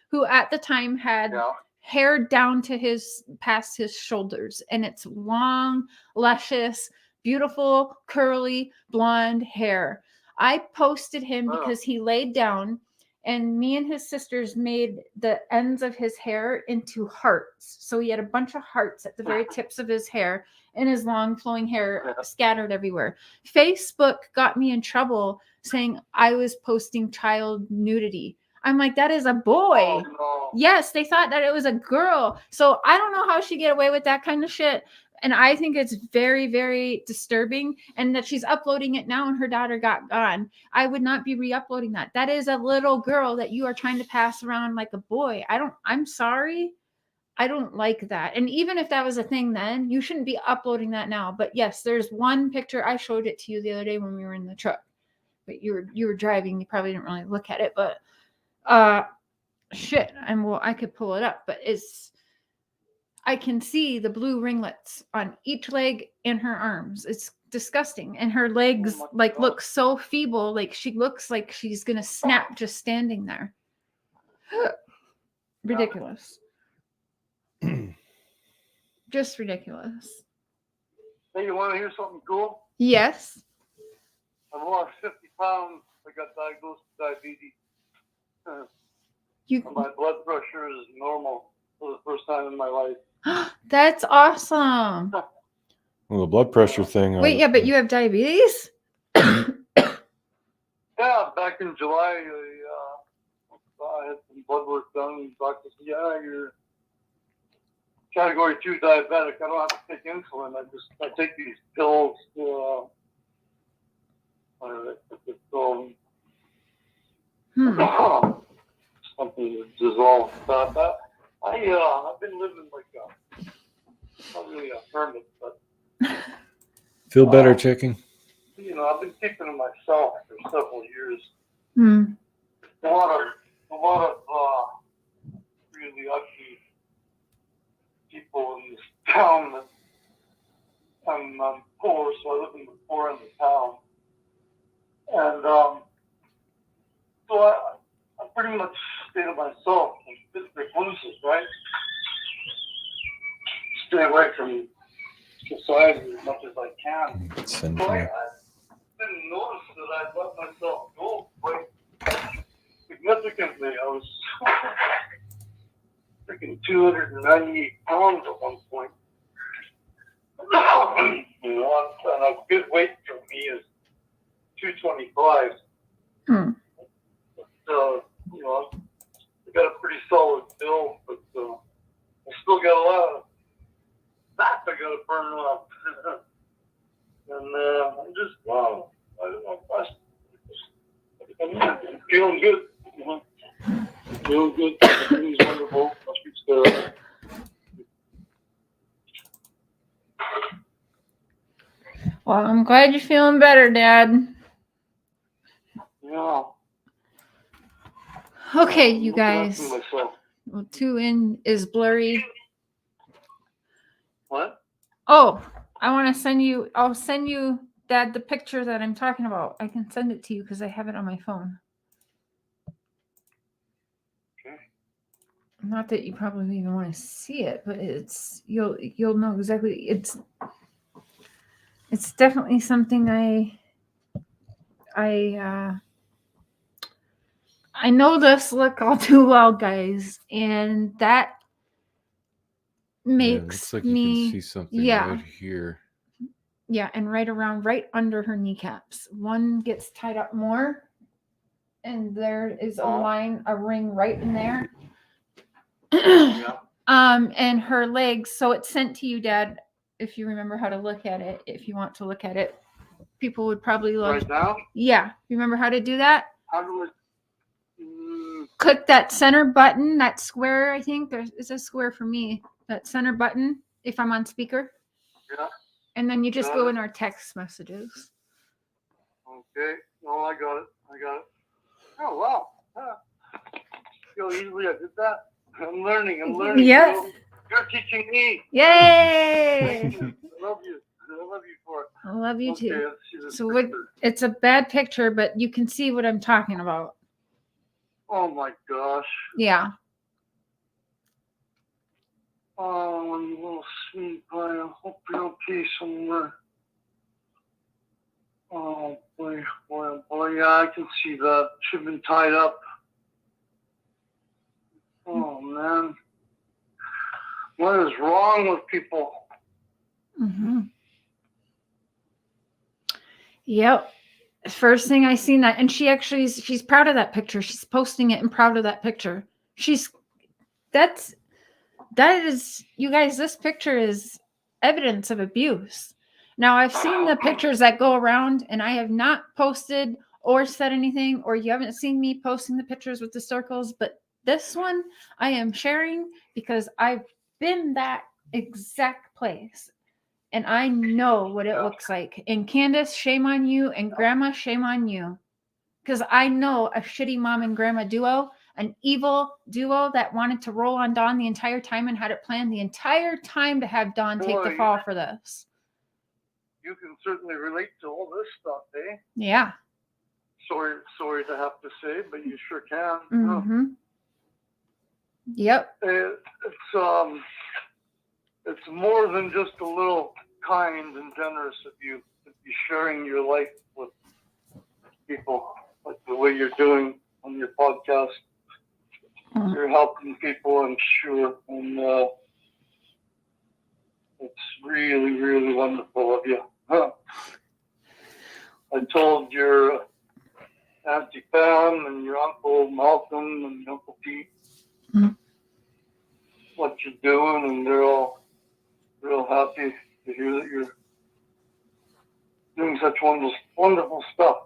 who at the time had hair down to past his shoulders, and it's long, luscious, beautiful, curly, blonde hair. I posted him because he laid down, and me and his sisters made the ends of his hair into hearts. So he had a bunch of hearts at the very tips of his hair, and his long flowing hair scattered everywhere. Facebook got me in trouble saying I was posting child nudity. I'm like, that is a boy. Oh, no. Yes, they thought that it was a girl. So I don't know how she get away with that kind of shit. And I think it's very, very disturbing, and that she's uploading it now and her daughter got gone. I would not be re-uploading that. That is a little girl that you are trying to pass around like a boy. I'm sorry. I don't like that. And even if that was a thing then, you shouldn't be uploading that now. But yes, there's one picture. I showed it to you the other day when we were in the truck. But you were driving. You probably didn't really look at it. But shit. I could pull it up. But I can see the blue ringlets on each leg and her arms. It's disgusting. And her legs look so feeble. Like she looks like she's gonna snap just standing there. Ridiculous. Just ridiculous. Hey, you want to hear something cool? Yes. I lost 50 pounds. I got diagnosed with diabetes. My blood pressure is normal for the first time in my life. That's awesome. Well, the blood pressure thing. Wait, yeah, but you have diabetes? Yeah, back in July, I had some blood work done. And the doctor said, yeah, you're category 2 diabetic. I don't have to take insulin. I take these pills to something to dissolve that. I've been living like not really a hermit, but Feel better, checking? I've been keeping to myself for several years. Hmm. A lot of really ugly people in this town. I'm poor, so I live in the poor end of town. And so I pretty much stay to myself and fit reclusive, right? Stay away from society as much as I can. So I didn't notice that I let myself go quite significantly. I was freaking 298 pounds at one point. And a good weight for me is 225. But, I got a pretty solid build, but I still got a lot of fat I got to burn off. And I'm just, I don't know, I'm feeling good. Feeling good. Everything's wonderful. Well, I'm glad you're feeling better, Dad. Yeah. Okay, you guys. Well, 2 in is blurry. What? Oh, I'll send you, Dad, the picture that I'm talking about. I can send it to you because I have it on my phone. Okay. Not that you probably even want to see it, but you'll know exactly. It's definitely something I know this look all too well, guys, and that makes like me you can see something right here. Yeah, and right under her kneecaps. One gets tied up more, and there is a ring right in there. And her legs. So it's sent to you, Dad. If you remember how to look at it, if you want to look at it, people would probably look. Right now? Yeah, remember how to do that? How do I? Click that center button, that square. I think it's a square for me. That center button. If I'm on speaker. Yeah. And then you just go in our text messages. Okay. Oh, I got it. Oh, wow. So easily I did that. I'm learning. Yes. You're teaching me. Yay! I love you for it. I love you too. Let's see this So picture. it's a bad picture, but you can see what I'm talking about. Oh my gosh. Yeah. Oh, you little sweet boy. I hope you're okay somewhere. Oh boy. Yeah, I can see that. Should have been tied up. Oh man. What is wrong with people? Mm-hmm. Yep. First thing I seen that, and she's proud of that picture. She's posting it and proud of that picture. That is, you guys, this picture is evidence of abuse. Now, I've seen the pictures that go around, and I have not posted or said anything, or you haven't seen me posting the pictures with the circles, but this one I am sharing because I've been that exact place. And I know what it looks like. And Candace, shame on you. And Grandma, shame on you. Because I know a shitty mom and grandma duo, an evil duo that wanted to roll on Dawn the entire time and had it planned the entire time to have Dawn take the fall for this. You can certainly relate to all this stuff, eh? Yeah. Sorry to have to say, but you sure can. Mm-hmm. Yep. It's more than just a little kind and generous of you to be sharing your life with people like the way you're doing on your podcast. You're helping people, I'm sure, and it's really, really wonderful of you. I told your Auntie Pam and your Uncle Malcolm and Uncle Pete what you're doing, and they're all real happy to hear that you're doing such wonderful stuff.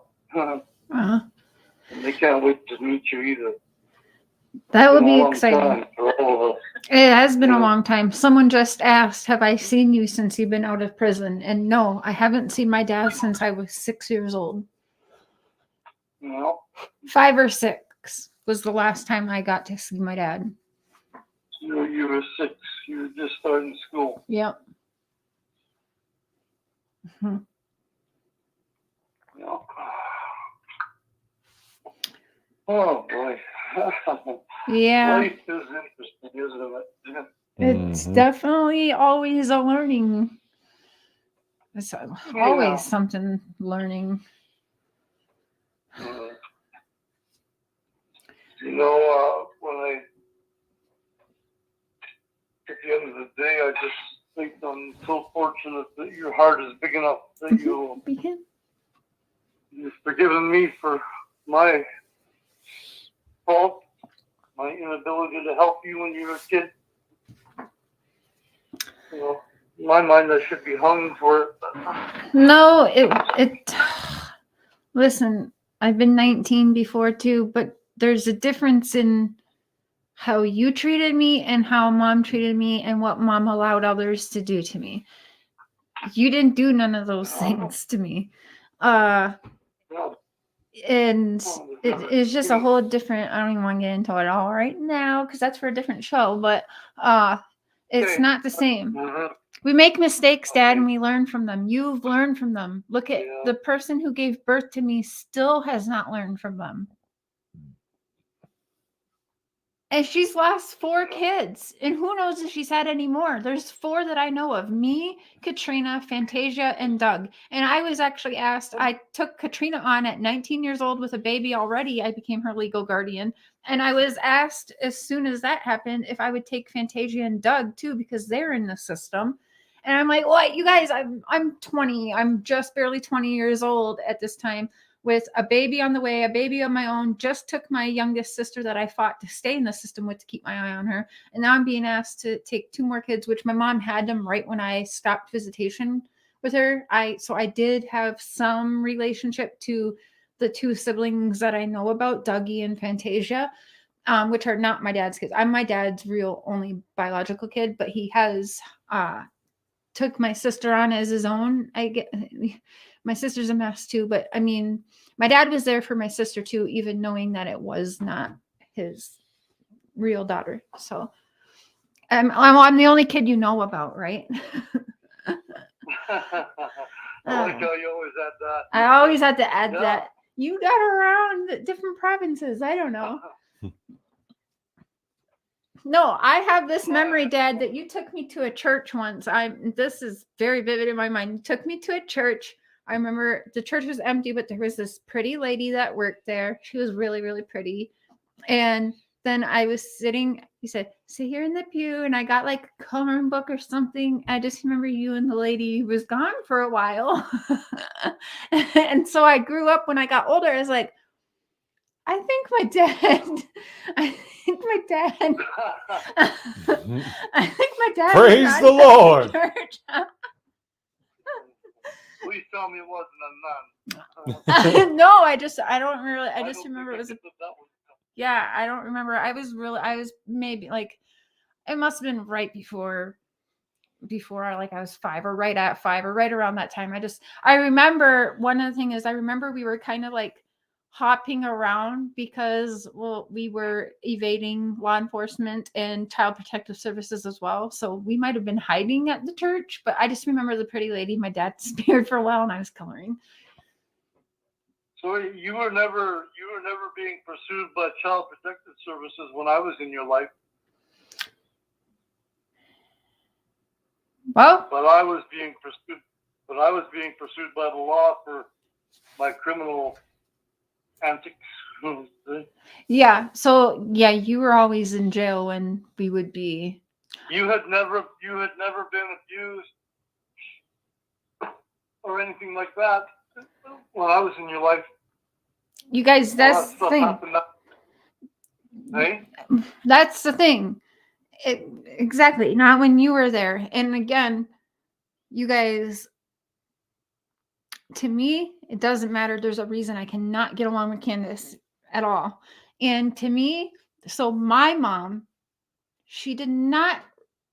And they can't wait to meet you either. That would be exciting. For all of us. It has been a long time. Someone just asked, have I seen you since you've been out of prison? And no, I haven't seen my dad since I was 6 years old. No. 5 or 6 was the last time I got to see my dad. You were 6. You were just starting school. Yep. Mm-hmm. Yeah. Oh boy. Yeah. Life is interesting, isn't it? It's definitely always a learning. It's always something learning. When at the end of the day, I just think I'm so fortunate that your heart is big enough that you've forgiven me for my fault, my inability to help you when you were a kid. You know, in my mind, I should be hung for it. No, listen, I've been 19 before too, but there's a difference in how you treated me and how mom treated me and what mom allowed others to do to me. You didn't do none of those things to me. And it's just a whole different, I don't even want to get into it all right now because that's for a different show, but it's not the same. We make mistakes, Dad, and we learn from them. You've learned from them. Look at the person who gave birth to me still has not learned from them. And she's lost 4 kids. And who knows if she's had any more. There's 4 that I know of. Me, Katrina, Fantasia, and Doug. And I was actually asked, I took Katrina on at 19 years old with a baby already. I became her legal guardian. And I was asked as soon as that happened if I would take Fantasia and Doug too, because they're in the system. And I'm like, what? You guys, I'm 20. I'm just barely 20 years old at this time with a baby on the way, a baby of my own. Just took my youngest sister that I fought to stay in the system with to keep my eye on her. And now I'm being asked to take 2 more kids, which my mom had them right when I stopped visitation with her. So I did have some relationship to the 2 siblings that I know about, Dougie and Fantasia, which are not my dad's kids. I'm my dad's real only biological kid, but he has took my sister on as his own. My sister's a mess too, but I mean, my dad was there for my sister too, even knowing that it was not his real daughter. So I'm the only kid you know about, right? I like how you always add that. I always had to add that. You got around different provinces. I don't know. No, I have this memory, Dad, that you took me to a church once. This is very vivid in my mind. You took me to a church. I remember the church was empty, but there was this pretty lady that worked there. She was really, really pretty. And then I was sitting, he said, sit here in the pew. And I got like a coloring book or something. I just remember you and the lady was gone for a while. And so I grew up when I got older. I was like, I think my dad Praise the Lord. Please tell me it wasn't a nun. No, I just remember it was I don't remember. I was maybe like, it must have been right before like I was 5 or right at 5 or right around that time. I remember one of the things is I remember we were kind of like hopping around because, well, we were evading law enforcement and child protective services as well. So we might have been hiding at the church, but I just remember the pretty lady my dad spared for a while and I was coloring. So you were never being pursued by child protective services when I was in your life. Well, but I was being pursued by the law for my criminal antics. yeah. So yeah, you were always in jail when we would be. You had never been abused or anything like that when I was in your life. You guys, that's the thing. Hey? That's the thing. Exactly. Not when you were there. And again, you guys, to me, it doesn't matter. There's a reason I cannot get along with Candace at all. And to me, so my mom, she did not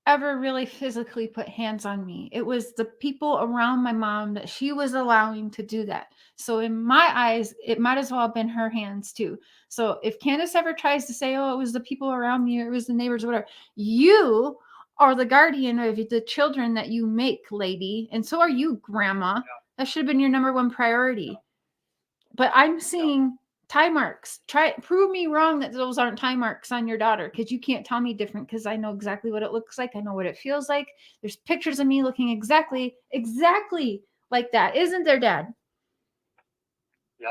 ever really physically put hands on me. It was the people around my mom that she was allowing to do that. So in my eyes, it might as well have been her hands too. So if Candace ever tries to say, oh, it was the people around me or it was the neighbors or whatever, you are the guardian of the children that you make, lady. And so are you, grandma. That should have been your number one priority. But I'm seeing tie marks. Prove me wrong that those aren't tie marks on your daughter, because you can't tell me different, because I know exactly what it looks like. I know what it feels like. There's pictures of me looking exactly like that. Isn't there, Dad? Yeah.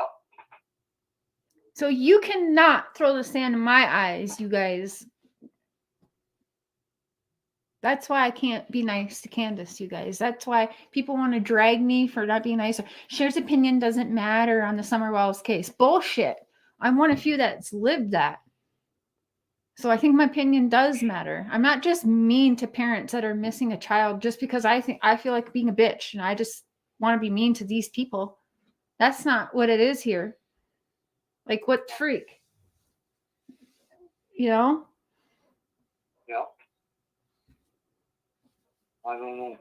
So you cannot throw the sand in my eyes, you guys. That's why I can't be nice to Candace, you guys. That's why people want to drag me for not being nice. Cher's opinion doesn't matter on the Summer Wells case. Bullshit. I'm one of few that's lived that. So I think my opinion does matter. I'm not just mean to parents that are missing a child just because I feel like being a bitch and I just want to be mean to these people. That's not what it is here. Like, what freak? You know? Yeah. I don't know.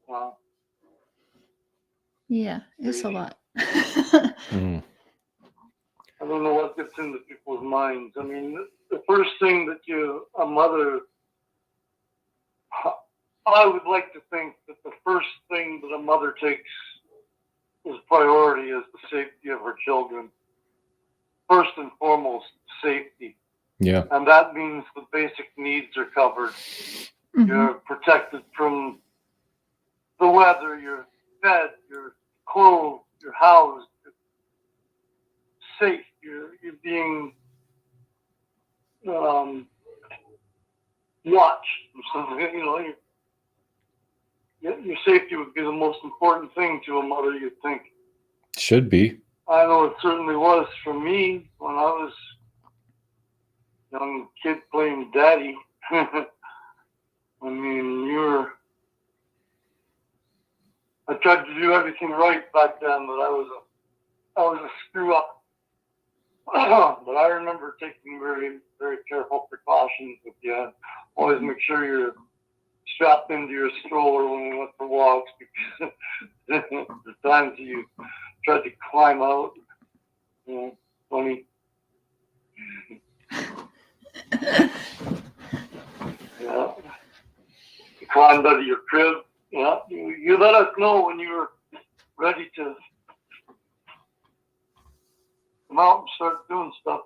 Well. Yeah, it's a lot. I don't know what gets into people's minds. I mean, the first thing that a mother, I would like to think that the first thing that a mother takes as priority is the safety of her children. First and foremost, safety. Yeah. And that means the basic needs are covered. Mm-hmm. You're protected from the weather, you're fed, you're clothed, you're housed, you're safe, you're being watched. So, your safety would be the most important thing to a mother, you'd think. Should be. I know it certainly was for me when I was a young kid playing daddy. I mean, I tried to do everything right back then, but I was a screw up. But I remember taking very, very careful precautions with you. Always make sure you're strapped into your stroller when we went for walks, because the times you tried to climb out, funny. Yeah. You climbed out of your crib. Yeah. You let us know when you were ready to come out and start doing stuff.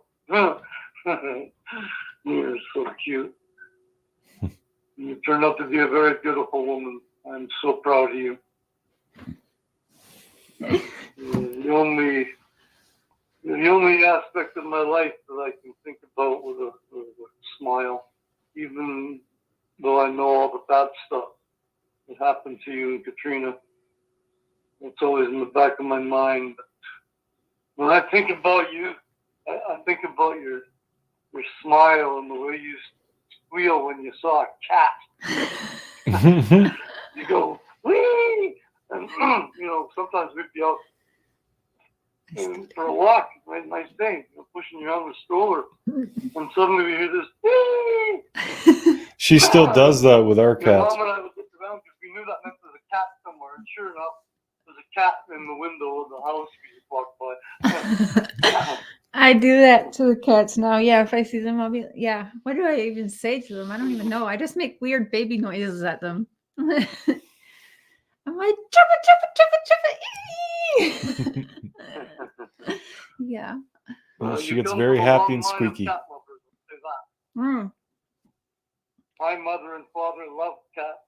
You're so cute. You turned out to be a very beautiful woman. I'm so proud of you. The only aspect of my life that I can think about with a smile, even though I know all the bad stuff that happened to you and Katrina. It's always in the back of my mind. When I think about you, I think about your smile and the way you squeal when you saw a cat. You go, wee! And, sometimes we'd be out for a walk, a nice day. Put pushing you on the stroller, and suddenly we hear this. She still does that with our Your cats. mom and I would look around because we knew that meant there's a cat somewhere, and sure enough, there's a cat in the window of the house we just walked by. I do that to the cats now. Yeah, if I see them, I'll be yeah. What do I even say to them? I don't even know. I just make weird baby noises at them. I'm like choppa choppa choppa choppa. Yeah. Well, she You gets come very from a happy long and line of squeaky. cat lovers, I'll say that. Mm. My mother and father loved cats.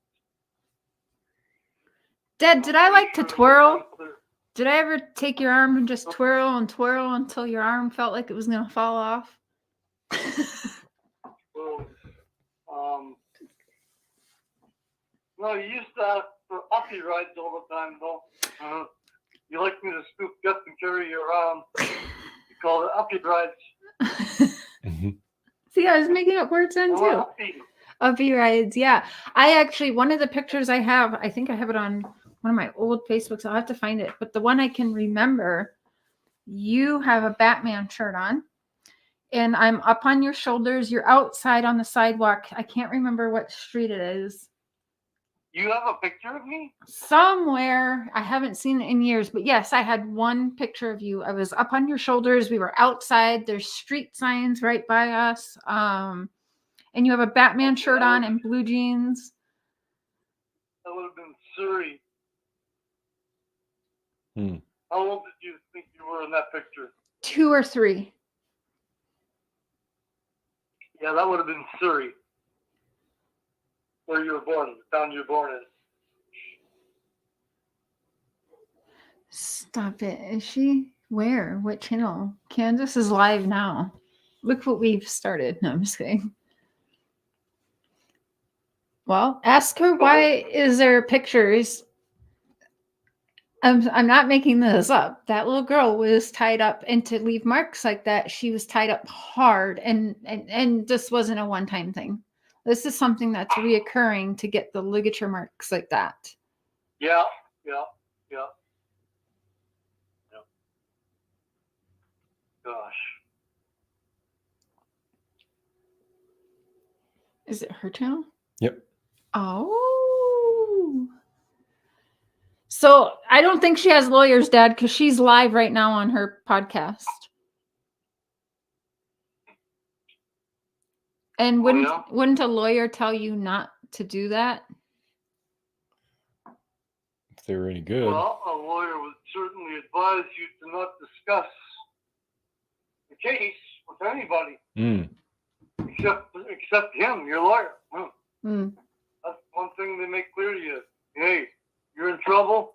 Dad, did I like to twirl? Did I ever take your arm and just twirl and twirl until your arm felt like it was gonna fall off? Well, no, you used to have for uppy rides all the time, though. You like me to scoop you up and carry you around. You call it uppy rides. See, I was making up words then too. Uppy. Uppy rides, yeah. I actually, one of the pictures I have, I think I have it on one of my old Facebooks. I'll have to find it. But the one I can remember, you have a Batman shirt on. And I'm up on your shoulders. You're outside on the sidewalk. I can't remember what street it is. You have a picture of me? Somewhere. I haven't seen it in years. But yes, I had one picture of you. I was up on your shoulders. We were outside. There's street signs right by us. And you have a Batman shirt on and blue jeans. That would have been Surrey. Hmm. How old did you think you were in that picture? 2 or 3. Yeah, that would have been Surrey. Where you were born, the town you were born in. Stop it. Is she? Where? What channel? Kansas is live now. Look what we've started. No, I'm just kidding. Well, ask her why is there pictures. I'm not making this up. That little girl was tied up, and to leave marks like that, she was tied up hard, and this wasn't a one-time thing. This is something that's reoccurring to get the ligature marks like that. Yeah. Gosh. Is it her channel? Yep. Oh. So I don't think she has lawyers, Dad, because she's live right now on her podcast. And wouldn't a lawyer tell you not to do that? If they were any good. Well, a lawyer would certainly advise you to not discuss the case with anybody. Except him, your lawyer. That's one thing they make clear to you. Hey, you're in trouble,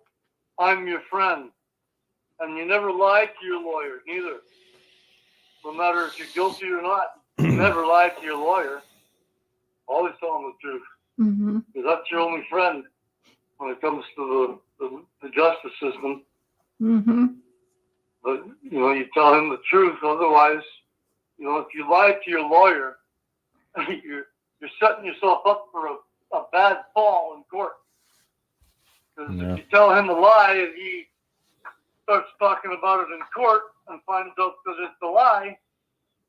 I'm your friend. And you never lie to your lawyer, neither. No matter if you're guilty or not, you never lie to your lawyer. Always tell them the truth. Because that's your only friend when it comes to the justice system. But, you tell him the truth. Otherwise, if you lie to your lawyer, you're setting yourself up for a bad fall in court. Because if you tell him a lie and he starts talking about it in court and finds out that it's a lie,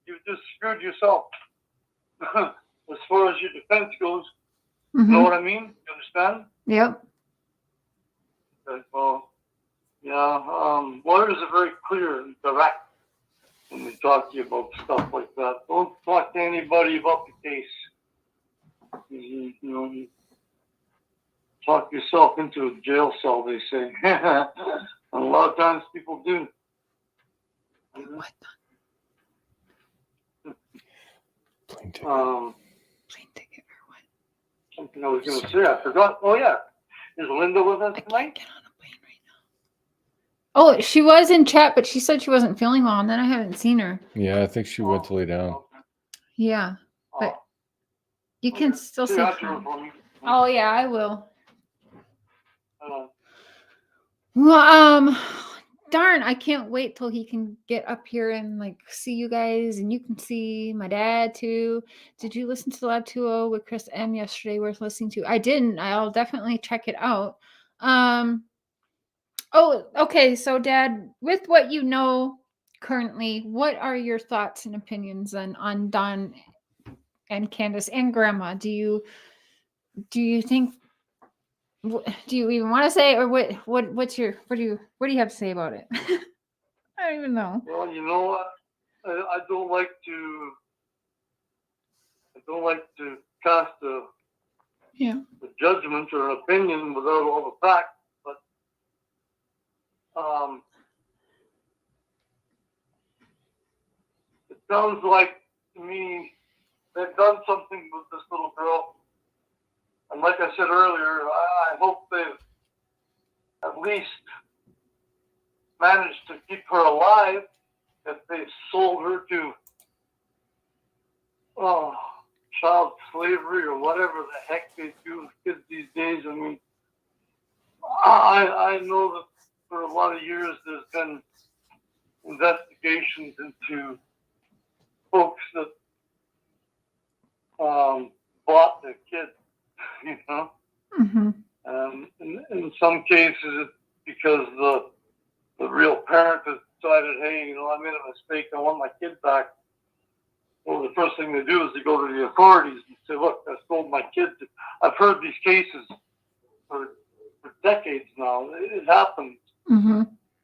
you've just screwed yourself. As far as your defense goes. You know what I mean? You understand? Yep. Okay, well, yeah, lawyers are very clear and direct when they talk to you about stuff like that. Don't talk to anybody about the case. You talk yourself into a jail cell, they say. And a lot of times people do. What? Plane ticket. Plane ticket or what? Something I was going to say. I forgot. Oh, yeah. Is Linda with us tonight? Get on a plane right now. Oh, she was in chat, but she said she wasn't feeling well, and then I haven't seen her. Yeah, I think she went to lay down. Yeah, but you can still say hi. For me. Oh yeah, I will. Well, darn, I can't wait till he can get up here and see you guys, and you can see my dad too. Did you listen to Lab 2.0 with Chris M yesterday? Worth listening to. I didn't. I'll definitely check it out. Oh, okay. So, Dad, with what you know currently, what are your thoughts and opinions on Don and Candace and Grandma? Do you think, do you even want to say, or what do you have to say about it? I don't even know. Well, you know what? I don't like to cast a judgment or an opinion without all the facts, but it sounds like to me they've done something with this little girl, and like I said earlier, I hope they've at least managed to keep her alive. If they've sold her to child slavery or whatever the heck they do with kids these days. I mean, I know that for a lot of years there's been investigations into folks that bought their kids, you know. Mm-hmm. In some cases, it's because the real parent has decided, hey, you know, I made a mistake, I want my kid back. Well, the first thing they do is they go to the authorities and say, look, I sold my kid. I've heard these cases for decades now. It happens. Mm-hmm.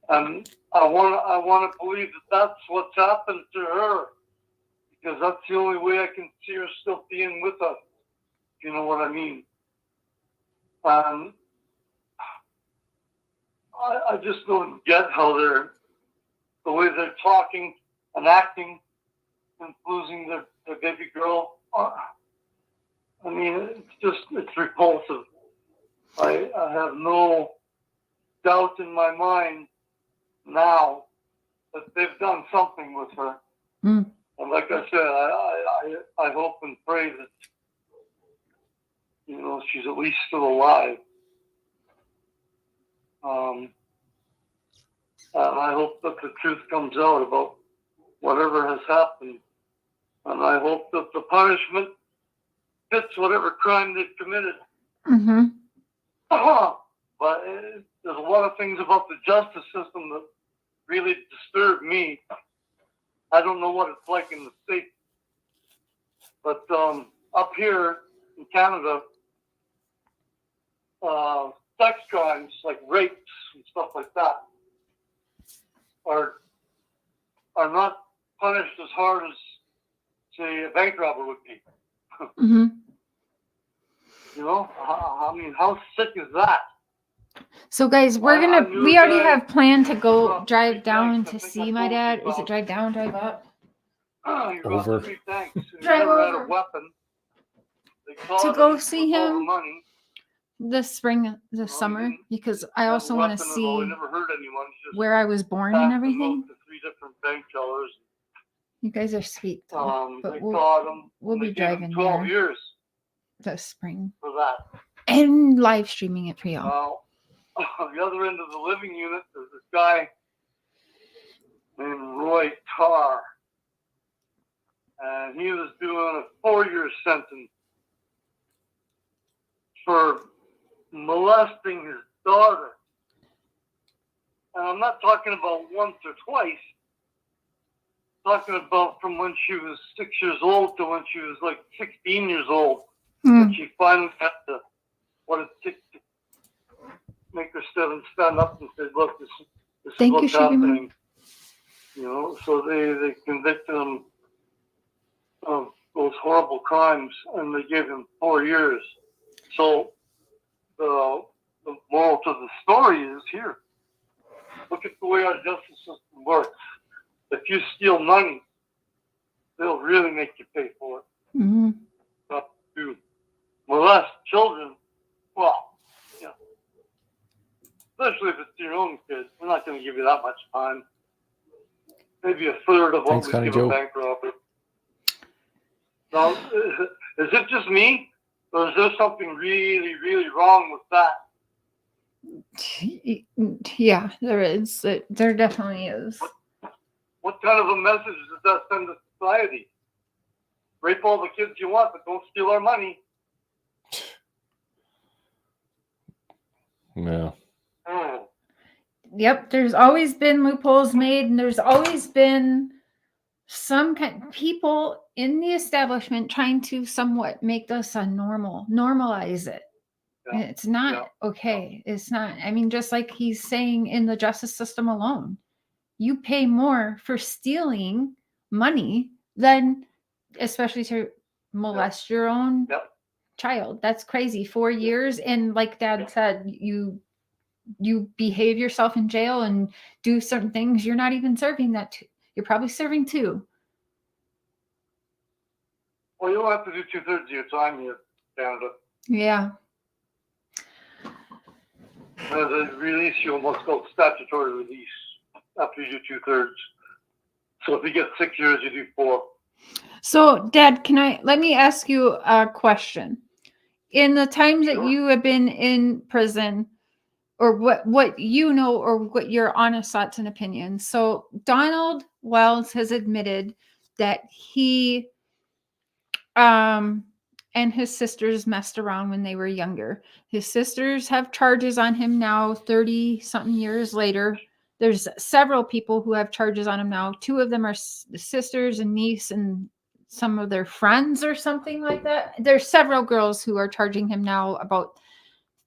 And I want to believe that that's what's happened to her, because that's the only way I can see her still being with us, if you know what I mean. I just don't get how the way they're talking and acting and losing their baby girl. I mean, it's repulsive. I have no doubt in my mind now that they've done something with her. Mm. And like I said, I hope and pray that, you know, she's at least still alive. I hope that the truth comes out about whatever has happened. And I hope that the punishment fits whatever crime they've committed. Mm-hmm. But there's a lot of things about the justice system that really disturb me. I don't know what it's like in the States. But up here in Canada, sex crimes like rapes and stuff like that are not punished as hard as, say, a bank robber would be. Mm-hmm. You know, I mean, how sick is that? So, guys, we already have planned to go drive down to see my dad. Is it drive down, drive up? Over. Drive over. A weapon. To go see him this spring, this summer, because I also want to see where I was born and everything. 3 different bank tellers. You guys are sweet, though. But we'll be driving 12 there years this spring for that. And live streaming it for y'all. On the other end of the living unit, there's this guy named Roy Tarr. And he was doing a 4-year sentence for molesting his daughter. And I'm not talking about once or twice. I'm talking about from when she was 6 years old to when she was like 16 years old. And she finally had to, what it took to make her stand up and say, look, this is what's happening. You know, so they convicted him of those horrible crimes, and they gave him 4 years. So the moral to the story is here. Look at the way our justice system works. If you steal money, they'll really make you pay for it. Mm-hmm. But to molest children, well, yeah. Especially if it's your own kids, we're not going to give you that much time. Maybe a third of what we give a bank robber. Now, is it just me, or is there something really, really wrong with that? Yeah, there is. There definitely is. What kind of a message does that send to society? Rape all the kids you want, but don't steal our money. Yeah. Yep, there's always been loopholes made, and there's always been some kind people in the establishment trying to somewhat make this a normalize it. Yeah. It's not okay. It's not. I mean, just like he's saying in the justice system alone, you pay more for stealing money than, especially to molest your own child. That's crazy. 4 years, and like Dad said, you behave yourself in jail and do certain things. You're not even serving that. You're probably serving 2. Well, you'll have to do 2/3 of your time here, Canada. Yeah. As a release, you almost called statutory release after you do 2/3. So if you get 6 years, you do 4. So, Dad, let me ask you a question. In the times that you have been in prison, or what you know, or what your honest thoughts and opinions. So Donald Wells has admitted that he and his sisters messed around when they were younger. His sisters have charges on him now, 30 something years later. There's several people who have charges on him now. 2 of them are sisters and niece and some of their friends or something like that. There's several girls who are charging him now, about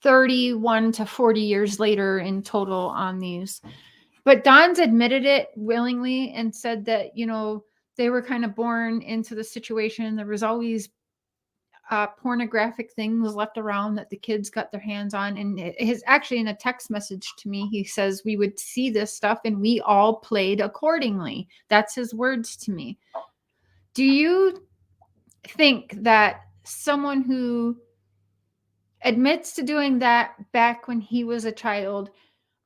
31 to 40 years later in total on these. But Don's admitted it willingly and said that, you know, they were kind of born into the situation. There was always pornographic things left around that the kids got their hands on. And his actually, in a text message to me, he says we would see this stuff and we all played accordingly. That's his words to me. Do you think that someone who admits to doing that back when he was a child,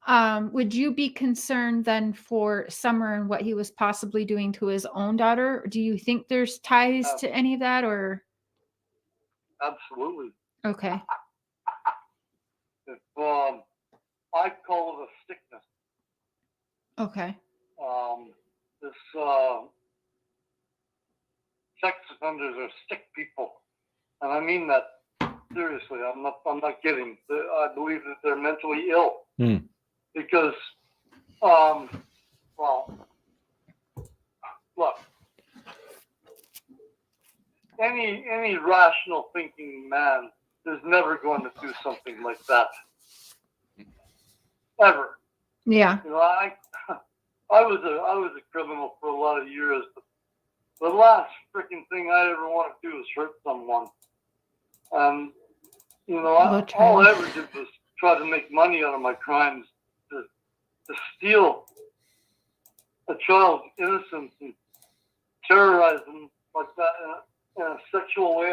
would you be concerned then for Summer and what he was possibly doing to his own daughter? Do you think there's ties to any of that, or? Absolutely. Okay. If, I call it a sickness. Okay. This sex offenders are sick people, and I mean that seriously. I'm not kidding. I believe that they're mentally ill because, well, look, any rational thinking man is never going to do something like that, ever. Yeah. You know, I was a criminal for a lot of years, but the last freaking thing I ever want to do is hurt someone. You know, all I ever did was try to make money out of my crimes. To steal a child's innocence and terrorize them like that in a sexual way,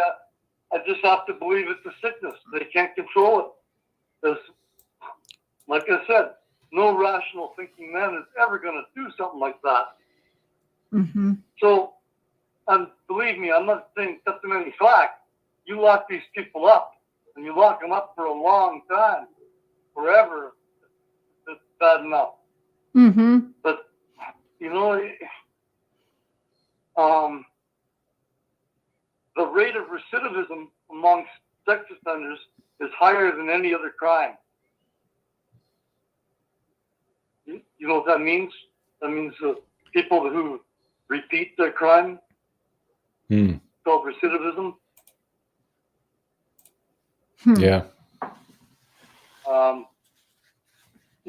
I just have to believe it's a sickness. They can't control it. Because, like I said, no rational thinking man is ever going to do something like that. Mm-hmm. So, and believe me, I'm not saying cut them any slack. You lock these people up, and you lock them up for a long time, forever, it's bad enough. Mm-hmm. But, you know, the rate of recidivism amongst sex offenders is higher than any other crime. You know what that means? That means people who repeat their crime, called recidivism. Yeah.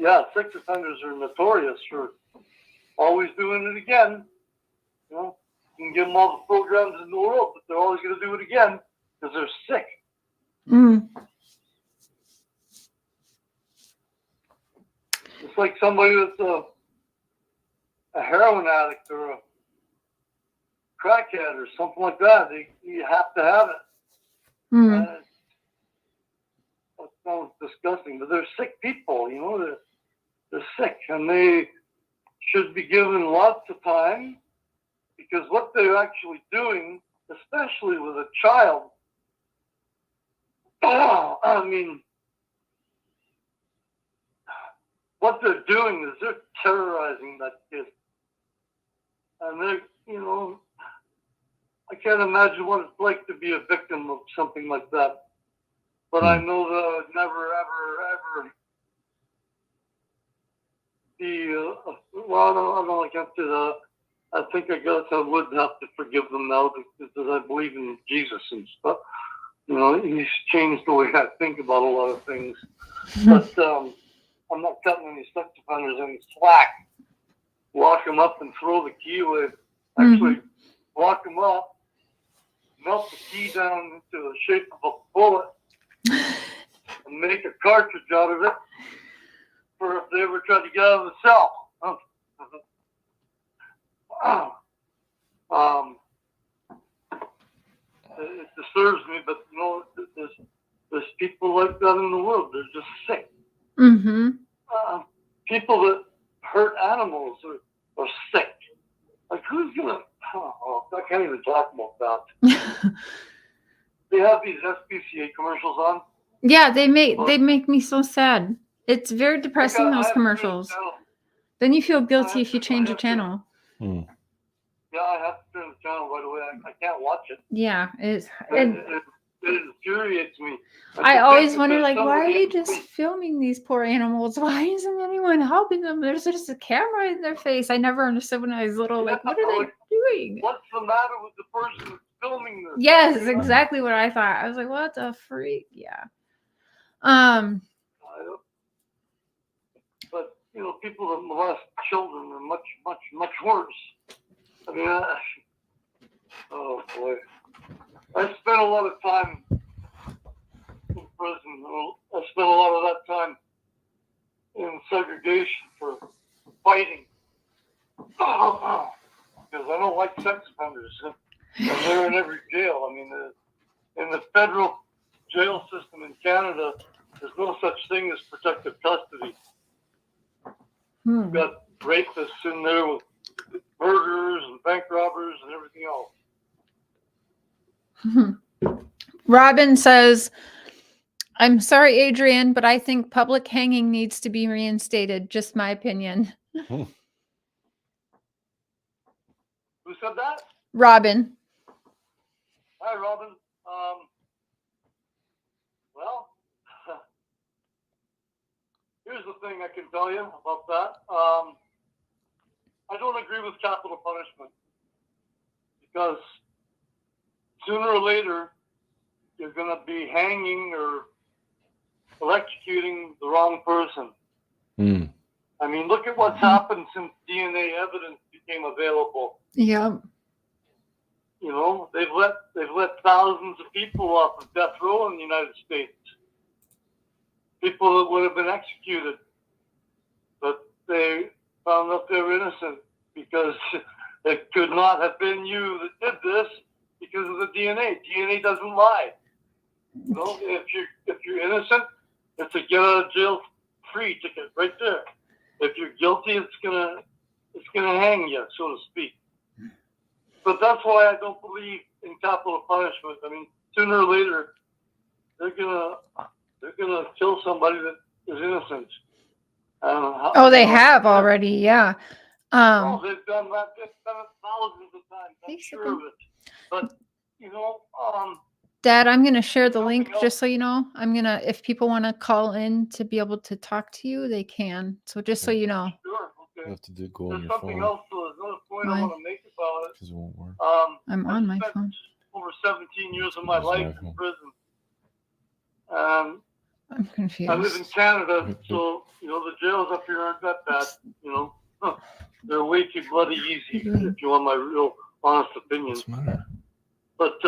Yeah, sex offenders are notorious for always doing it again. You know, you can give them all the programs in the world, but they're always going to do it again because they're sick. It's like somebody that's a heroin addict or a crackhead or something like that. You have to have it. That sounds disgusting, but they're sick people, you know. They're sick, and they should be given lots of time, because what they're actually doing, especially with a child, I mean, what they're doing is they're terrorizing that kid. And they're, you know, I can't imagine what it's like to be a victim of something like that. But I know that I would never, ever, ever I can't do that. I think I would have to forgive them now because I believe in Jesus and stuff. You know, he's changed the way I think about a lot of things. But I'm not cutting any sex offenders any slack. Lock them up and throw the key away. Actually, lock them up, melt the key down into the shape of a bullet, and make a cartridge out of it for if they ever try to get out of the cell. It disturbs me, but you know, there's people like that in the world. They're just sick. People that hurt animals are sick. Like, who's gonna? Oh, I can't even talk about that. They have these SPCA commercials on. Yeah, they make me so sad. It's very depressing, those commercials. Then you feel guilty if you change a channel. Yeah, I have to turn the channel right away. I can't watch it. Yeah, it infuriates me. I always wonder, like, why are they just filming these poor animals? Why isn't anyone helping them? There's just a camera in their face. I never understood when I was little. Like, what are they doing? What's the matter with the person that's filming this? Yes, exactly what I thought. I was like, what the freak? Yeah. But you know, people that molest children are much, much, much worse. I mean, oh boy, I spent a lot of time in prison. I spent a lot of that time in segregation for fighting because I don't like sex offenders, and they're in every jail. I mean, in the federal jail system in Canada, there's no such thing as protective custody. You've got rapists in there with murderers and bank robbers and everything else. Robin says, I'm sorry, Adrian, but I think public hanging needs to be reinstated. Just my opinion. Who said that? Robin. Hi, Robin. Well, here's the thing I can tell you about that. I don't agree with capital punishment because sooner or later you're going to be hanging or electrocuting the wrong person. I mean, look at what's happened since DNA evidence became available. Yeah. You know, they've let thousands of people off of death row in the United States. People that would have been executed, but they found out they were innocent because it could not have been you that did this because of the DNA. DNA doesn't lie. You know, if you're innocent, it's a get out of jail free ticket right there. If you're guilty, it's gonna hang you, so to speak. But that's why I don't believe in capital punishment. I mean, sooner or later, they're gonna kill somebody that is innocent. They have already, yeah. They've done that. They've done it thousands of times. I'm sure of it. But you know, Dad, I'm gonna share the link just so you know. If people want to call in to be able to talk to you, they can. So just so you know. Sure. Okay. You have to go on There's your something phone. else. So there's another point I want to make about it. Because it won't work. I'm on my spent phone. Over 17 years of my life in prison. I'm confused. I live in Canada, so you know the jails up here aren't that bad. You know, they're way too bloody easy. If you want my real honest opinion. What's the matter? But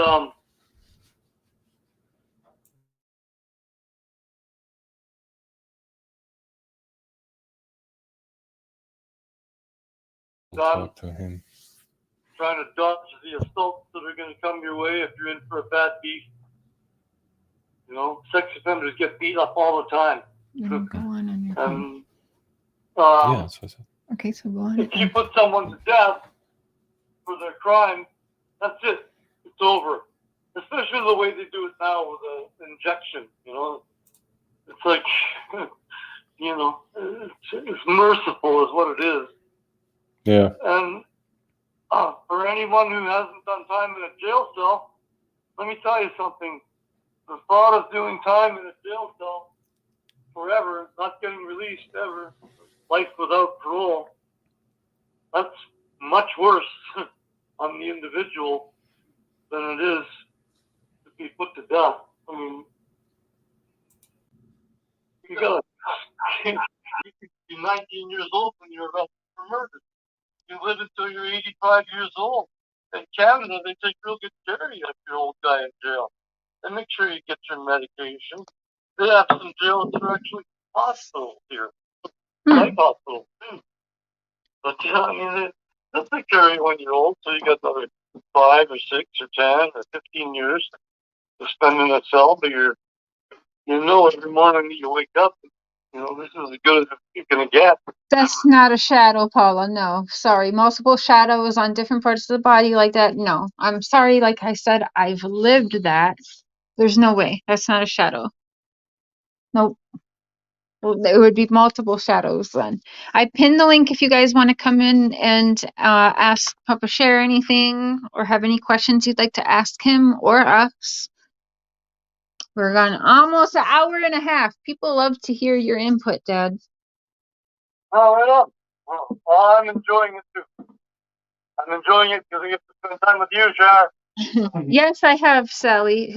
Talk to him. trying to dodge the assaults that are going to come your way if you're in for a bad beat. You know, sex offenders get beat up all the time. Go on your phone. Yeah, that's what I said. Okay, so go on. If you put someone to death for their crime, that's it. It's over. Especially the way they do it now with an injection. You know, it's like, you know, it's merciful is what it is. Yeah. And for anyone who hasn't done time in a jail cell, let me tell you something. The thought of doing time in a jail cell forever, not getting released ever, life without parole, that's much worse on the individual than it is to be put to death. I mean, you could be 19 years old when you're arrested for murder. You live until you're 85 years old. In Canada, they take real good care of you if you're an old guy in jail. They make sure you get your medication. They have some jails that are actually hospitals here, like hospitals too. But I mean, they'll take care of you when you're old, so you got another 5 or 6 or 10 or 15 years to spend in a cell. But you know every morning that you wake up, this is as good as you're gonna get. That's not a shadow, Paula. No, sorry. Multiple shadows on different parts of the body like that. No, I'm sorry. Like I said, I've lived that. There's no way. That's not a shadow. Nope. Well, it would be multiple shadows then. I pinned the link if you guys want to come in and ask Papa Cher anything or have any questions you'd like to ask him or us. We're gone almost an hour and a half. People love to hear your input, Dad. Oh, right on. Well, I'm enjoying it too. I'm enjoying it because I get to spend time with you, Cher. Yes, I have, Sally.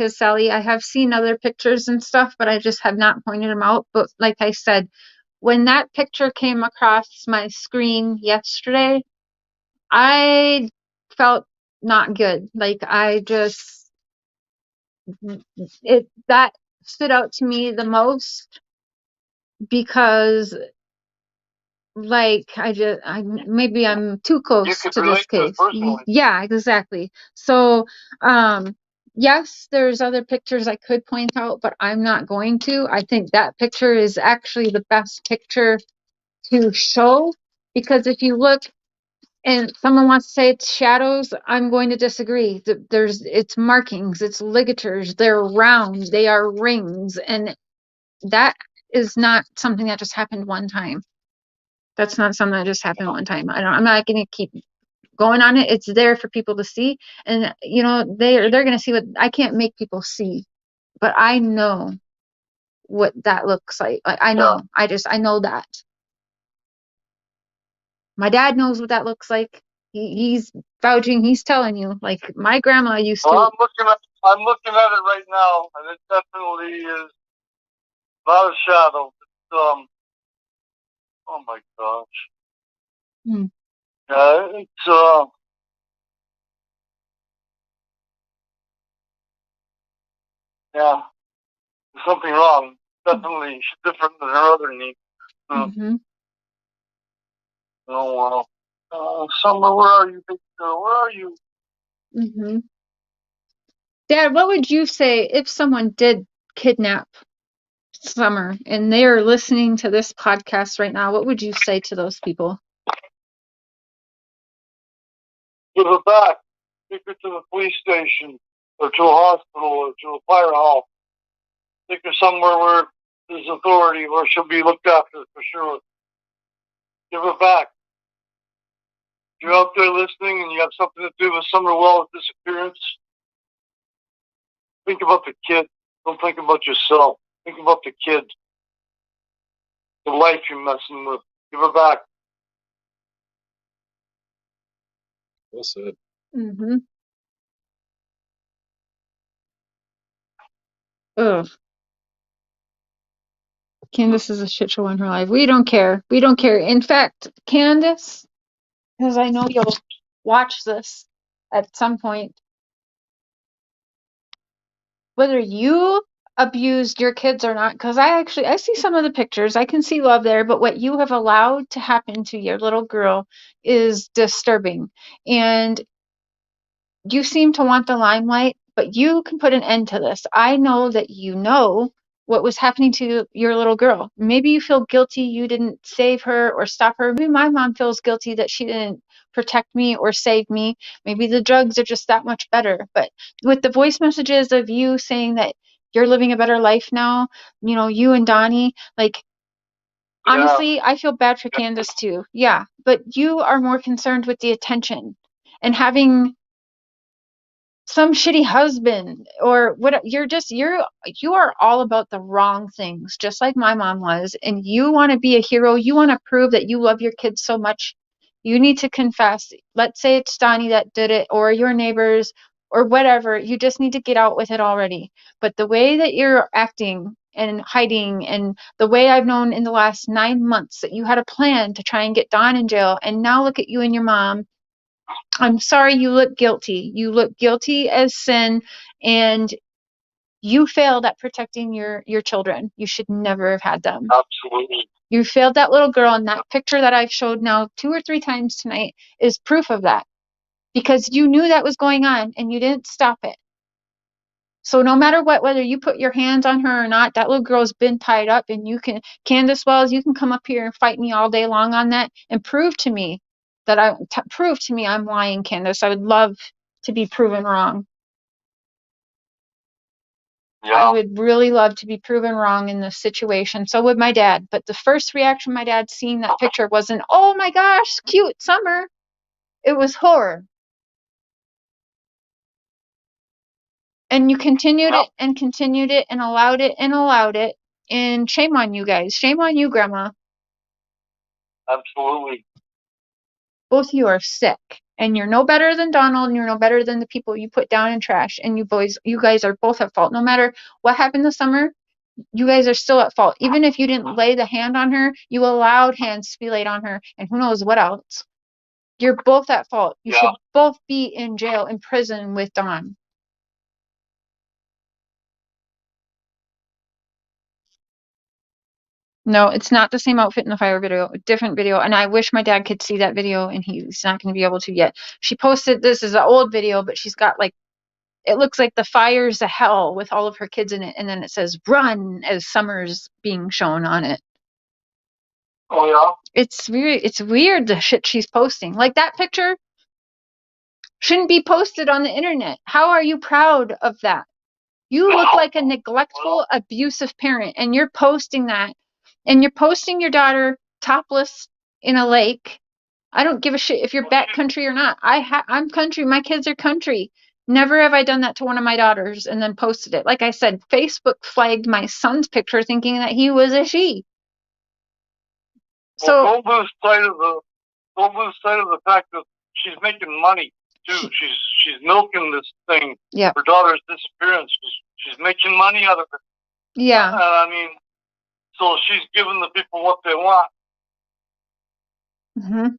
I have seen other pictures and stuff, but I just have not pointed them out. But like I said, when that picture came across my screen yesterday, I felt not good. Like that stood out to me the most because maybe I'm too close to this case. Yeah, exactly. So, yes, there's other pictures I could point out, but I'm not going to. I think that picture is actually the best picture to show, because if you look and someone wants to say it's shadows, I'm going to disagree. It's markings, it's ligatures, they're round, they are rings, and that is not something that just happened one time. That's not something that just happened one time. I'm not going to keep going on it. It's there for people to see, and they're going to see what I can't make people see, but I know what that looks like. I know. I know that. My dad knows what that looks like. He's vouching. He's telling you. Like my grandma used to. Well, I'm looking at it right now, and it definitely is not a shadow. It's oh my gosh. Yeah, it's yeah, there's something wrong. Definitely different than her other knee. Oh wow. Summer, where are you, big girl? Where are you? Dad, what would you say if someone did kidnap Summer and they are listening to this podcast right now? What would you say to those people? Give her back. Take her to the police station, or to a hospital, or to a fire hall. Take her somewhere where there's authority, where she'll be looked after for sure. Give her back. If you're out there listening and you have something to do with Summer Wells' disappearance, think about the kid. Don't think about yourself. Think about the kid. The life you're messing with. Give her back. Well said. Ugh. Candace is a shit show in her life. We don't care. We don't care. In fact, Candace, because I know you'll watch this at some point, whether you abused your kids or not, because I see some of the pictures. I can see love there, but what you have allowed to happen to your little girl is disturbing. And you seem to want the limelight, but you can put an end to this. I know that you know what was happening to your little girl. Maybe you feel guilty you didn't save her or stop her. Maybe my mom feels guilty that she didn't protect me or save me. Maybe the drugs are just that much better. But with the voice messages of you saying that you're living a better life now, you and Donnie, honestly, I feel bad for Candace too. Yeah, but you are more concerned with the attention and having some shitty husband or what. You are all about the wrong things, just like my mom was. And you want to be a hero. You want to prove that you love your kids so much. You need to confess. Let's say it's Donnie that did it, or your neighbors, or whatever. You just need to get out with it already. But the way that you're acting and hiding, and the way I've known in the last 9 months that you had a plan to try and get Don in jail, and now look at you and your mom. I'm sorry, you look guilty. You look guilty as sin, and you failed at protecting your children. You should never have had them. Absolutely. You failed that little girl, and that picture that I've showed now 2 or 3 times tonight is proof of that, because you knew that was going on and you didn't stop it. So no matter what, whether you put your hands on her or not, that little girl's been tied up, and you can, Candace Wells, you can come up here and fight me all day long on that and prove to me I'm lying, Candace. I would love to be proven wrong. Yeah. I would really love to be proven wrong in this situation. So would my dad. But the first reaction my dad seeing that picture wasn't, oh my gosh, cute Summer. It was horror. And you continued it and continued it and allowed it and allowed it. And shame on you guys. Shame on you, Grandma. Absolutely. Both of you are sick. And you're no better than Donald, and you're no better than the people you put down in trash. And you guys are both at fault. No matter what happened this summer, you guys are still at fault. Even if you didn't lay the hand on her, you allowed hands to be laid on her, and who knows what else. You're both at fault. You should both be in jail, in prison with Don. No, it's not the same outfit in the fire video, a different video. And I wish my dad could see that video, and he's not going to be able to yet. She posted, this is an old video, but she's got like, it looks like the fire's a hell with all of her kids in it. And then it says run as Summer's being shown on it. Oh, yeah? It's weird the shit she's posting. Like that picture shouldn't be posted on the internet. How are you proud of that? You look like a neglectful, abusive parent, and you're posting that. And you're posting your daughter topless in a lake. I don't give a shit if you're backcountry or not. I'm country. My kids are country. Never have I done that to one of my daughters and then posted it. Like I said, Facebook flagged my son's picture thinking that he was a she. So don't lose sight of the fact that she's making money too. She's milking this thing. Yeah. Her daughter's disappearance. She's making money out of it. Yeah. I mean, so she's giving the people what they want. Mm-hmm. You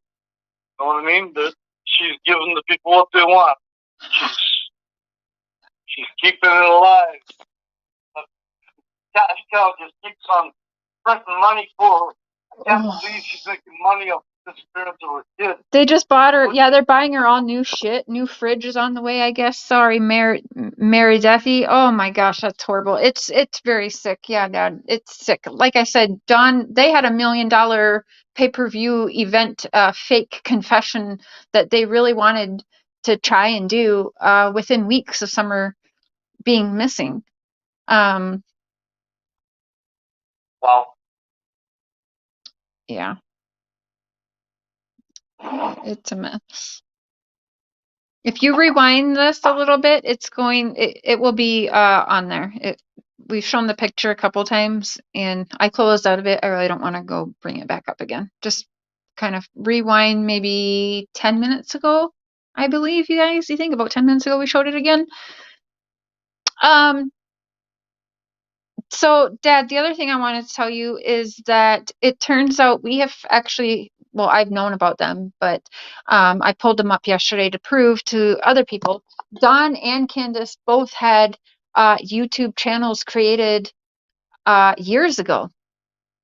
know what I mean? That she's giving the people what they want. She's keeping it alive. But cash cow just keeps on printing money for her. I can't believe she's making money off the disappearance of her kid. They just bought her. Yeah, they're buying her all new shit. New fridge is on the way, I guess. Sorry, Mary Duffy. Oh my gosh, that's horrible. It's very sick. Yeah, Dad, it's sick. Like I said, Don, they had $1 million pay-per-view event, fake confession that they really wanted to try and do within weeks of Summer being missing. Wow. Yeah. It's a mess. If you rewind this a little bit, it will be on there. We've shown the picture a couple times, and I closed out of it. I really don't want to go bring it back up again. Just kind of rewind maybe 10 minutes ago, I believe, you guys. You think about 10 minutes ago we showed it again? So, Dad, the other thing I wanted to tell you is that it turns out we have actually, well, I've known about them, but I pulled them up yesterday to prove to other people. Don and Candace both had YouTube channels created years ago.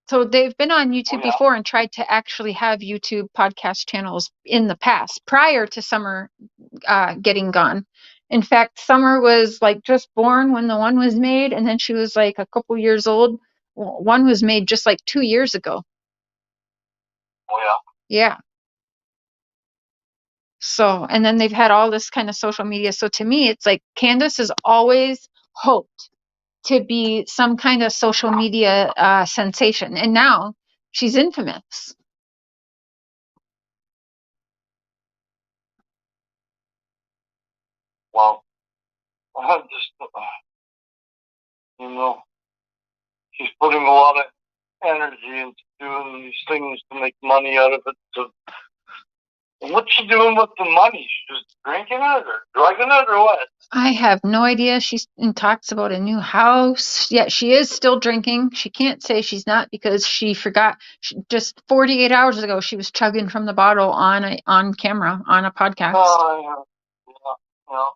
So they've been on YouTube before and tried to actually have YouTube podcast channels in the past, prior to Summer getting gone. In fact, Summer was like just born when the one was made, and then she was like a couple years old. One was made just like 2 years ago. Oh, yeah? Yeah. So, and then they've had all this kind of social media. So to me, it's like Candace has always hoped to be some kind of social media sensation. And now she's infamous. Wow. I'm just, you know, she's putting a lot of energy into doing these things to make money out of it. So, what's she doing with the money? She's just drinking it or drugging it or what? I have no idea. She talks about a new house. Yeah, she is still drinking. She can't say she's not because she forgot. Just 48 hours ago, she was chugging from the bottle on camera on a podcast. Oh, yeah.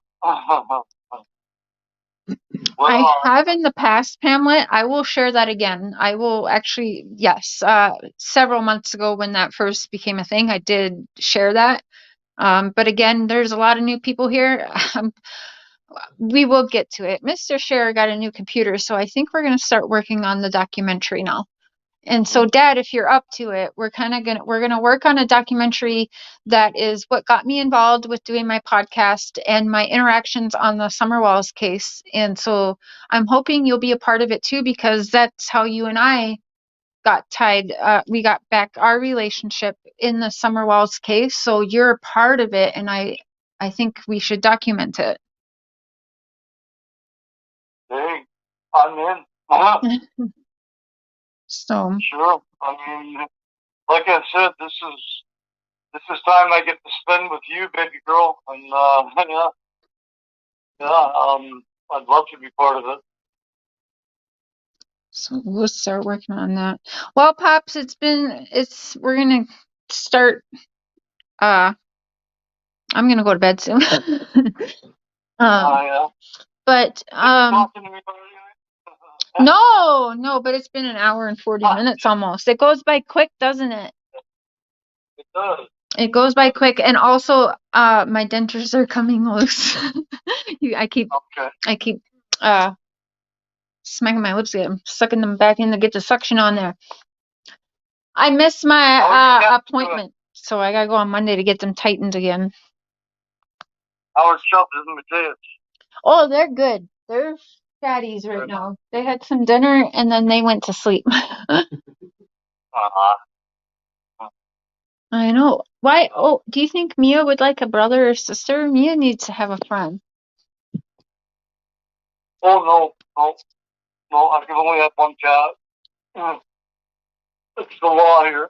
Well, I have in the past, Pamela. I will share that again. I will actually, yes. Several months ago when that first became a thing, I did share that. But again, there's a lot of new people here. We will get to it. Mr. Cher got a new computer, so I think we're going to start working on the documentary now. And so, Dad, if you're up to it, we're gonna work on a documentary that is what got me involved with doing my podcast and my interactions on the Summer Walls case. And so, I'm hoping you'll be a part of it too, because that's how you and I got tied. We got back our relationship in the Summer Walls case. So you're a part of it, and I think we should document it. hey, I'm in. So Sure. I mean, like I said, this is time I get to spend with you, baby girl, and I'd love to be part of it. So we'll start working on that. Well, Pops, we're gonna start. I'm gonna go to bed soon. Yeah. But Talking to me about it? no, but it's been an hour and 40 minutes almost. It goes by quick, doesn't it? It does. It goes by quick, and also my dentures are coming loose. I keep smacking my lips again, sucking them back in to get the suction on there. I missed my appointment, so I gotta go on Monday to get them tightened again. Howard Schultz and Mateus. Oh, they're good. They're fatties right now. They had some dinner and then they went to sleep. I know. Why? Oh, do you think Mia would like a brother or sister? Mia needs to have a friend. Oh, no. I can only have one cat. It's the law here.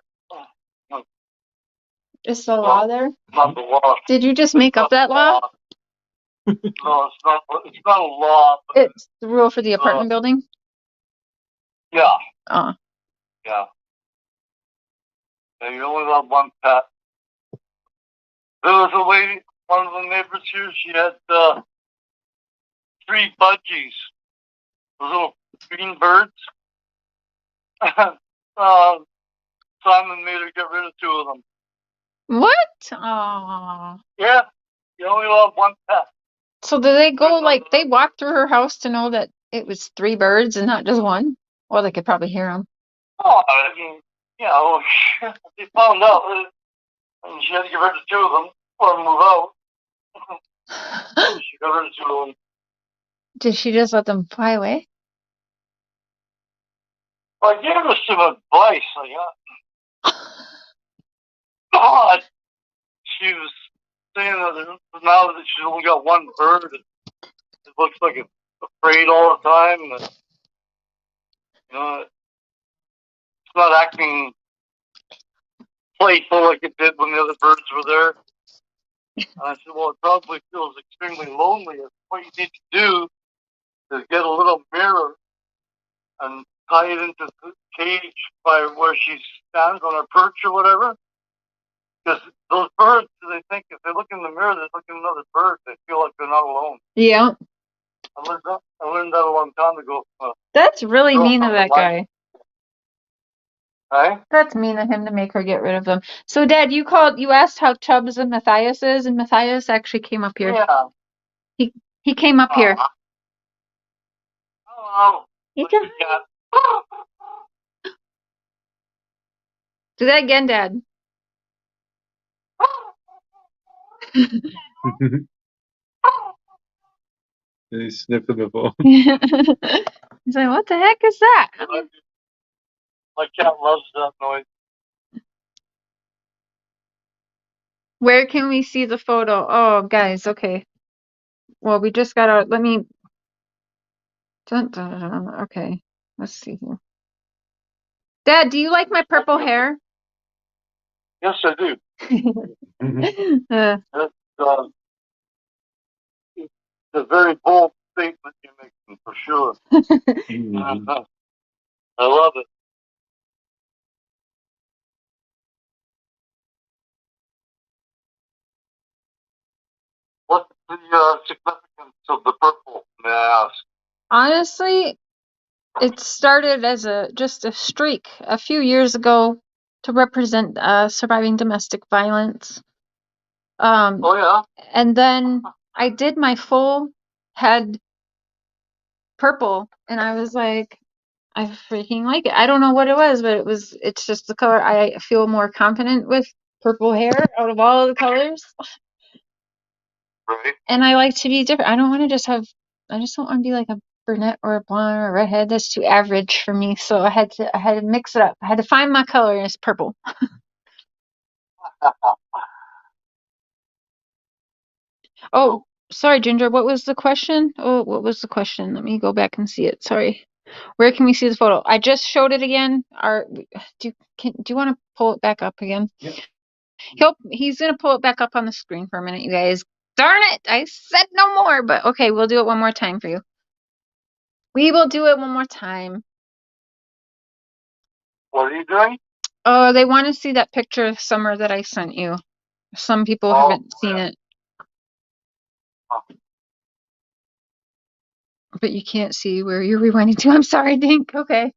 Is the law there? Not the law. Did you just make up that law? No, it's not. It's not a law. It's the rule for the apartment building? Yeah. Oh. Yeah. And you only have one pet. There was a lady, one of the neighbors here, she had 3 budgies. Those little green birds. Simon made her get rid of 2 of them. What? Oh. Yeah. You only have one pet. So do they go they walk through her house to know that it was 3 birds and not just one? Or they could probably hear them. Oh, I mean, you know, they found out and she had to get rid of 2 of them or move out. She got rid of 2 of them. Did she just let them fly away? Well, I gave her some advice. God, she was saying that now that she's only got 1 bird, it looks like it's afraid all the time. And, you know, it's not acting playful like it did when the other birds were there. And I said, well, it probably feels extremely lonely. What you need to do is get a little mirror and tie it into the cage by where she stands on her perch or whatever. Because those birds, they think if they look in the mirror, they look at another bird. They feel like they're not alone. Yeah. I learned that a long time ago. That's really mean of that guy. Right? That's mean of him to make her get rid of them. So, Dad, you asked how Chubbs and Matthias is, and Matthias actually came up here. Yeah. He came up here. Oh, He can... Do that again, Dad. He's sniffing the phone. He's like, what the heck is that? My cat loves that noise. Where can we see the photo? Oh, guys, okay. Well, we just got out. Let me. Dun, dun, dun, dun. Okay, let's see here. Dad, do you like my purple hair? Yes, I do. Uh, That's it's a very bold statement you're making, for sure. I love it. What's the significance of the purple, may I ask? honestly, it started as just a streak a few years ago to represent surviving domestic violence. Oh, yeah? And then I did my full head purple, and I was like, I freaking like it. I don't know what it was, but it's just the color I feel more confident with purple hair out of all the colors. Right. And I like to be different. I don't want to I just don't want to be like a brunette or a blonde or a redhead. That's too average for me. So I had to mix it up. I had to find my color, and it's purple. Oh, sorry, Ginger. What was the question? Oh, what was the question? Let me go back and see it. Sorry. Where can we see the photo? I just showed it again. Do you want to pull it back up again? Yep. He's gonna pull it back up on the screen for a minute, you guys. Darn it! I said no more, but okay, we'll do it one more time for you. We will do it one more time. What are you doing? Oh, they want to see that picture of summer that I sent you. Some people haven't seen it. But you can't see where you're rewinding to. I'm sorry, Dink. Okay.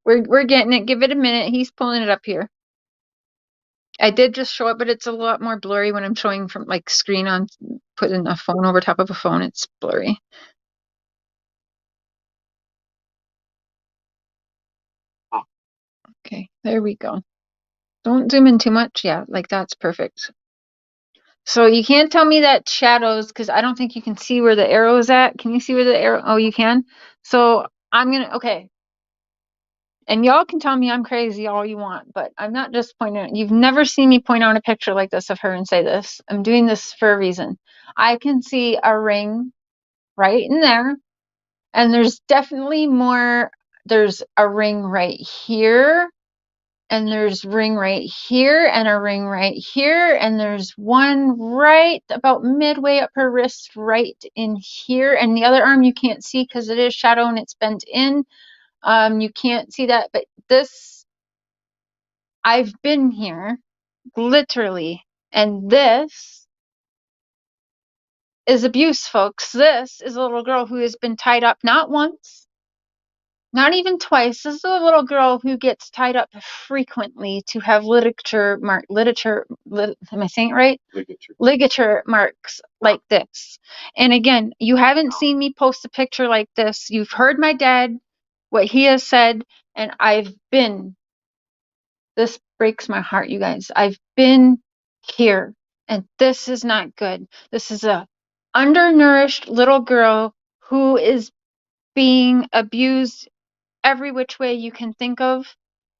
We're getting it. Give it a minute. He's pulling it up here. I did just show it, but it's a lot more blurry when I'm showing from like screen on, putting a phone over top of a phone. It's blurry. Okay, there we go. Don't zoom in too much. Yeah, like that's perfect. So you can't tell me that shadows, because I don't think you can see where the arrow is at. Can you see where the arrow? Oh, you can. So okay. And y'all can tell me I'm crazy all you want, but I'm not just pointing out. You've never seen me point out a picture like this of her and say this. I'm doing this for a reason. I can see a ring right in there, and there's definitely more. There's a ring right here, and there's ring right here, and a ring right here, and there's one right about midway up her wrist right in here, and the other arm you can't see because it is shadow and it's bent in. You can't see that, but this, I've been here, literally, and this is abuse, folks. This is a little girl who has been tied up not once, not even twice. This is a little girl who gets tied up frequently to have am I saying it right? Ligature marks like this. And again, you haven't seen me post a picture like this. You've heard my dad, what he has said, and this breaks my heart, you guys. I've been here, and this is not good. This is a undernourished little girl who is being abused every which way you can think of.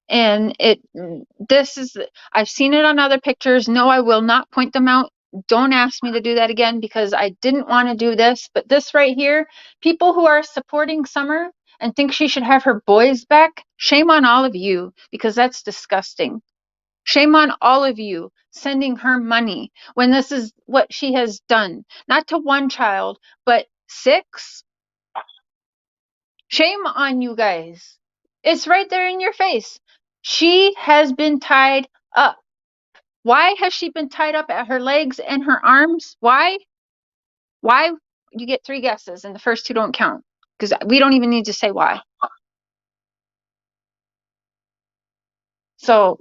And I've seen it on other pictures. No, I will not point them out. Don't ask me to do that again, because I didn't want to do this. But this right here, people who are supporting Summer and think she should have her boys back, shame on all of you, because that's disgusting. Shame on all of you sending her money when this is what she has done. Not to one child, but 6. Shame on you guys. It's right there in your face. She has been tied up. Why has she been tied up at her legs and her arms? Why? Why? You get 3 guesses, and the first 2 don't count, because we don't even need to say why. So,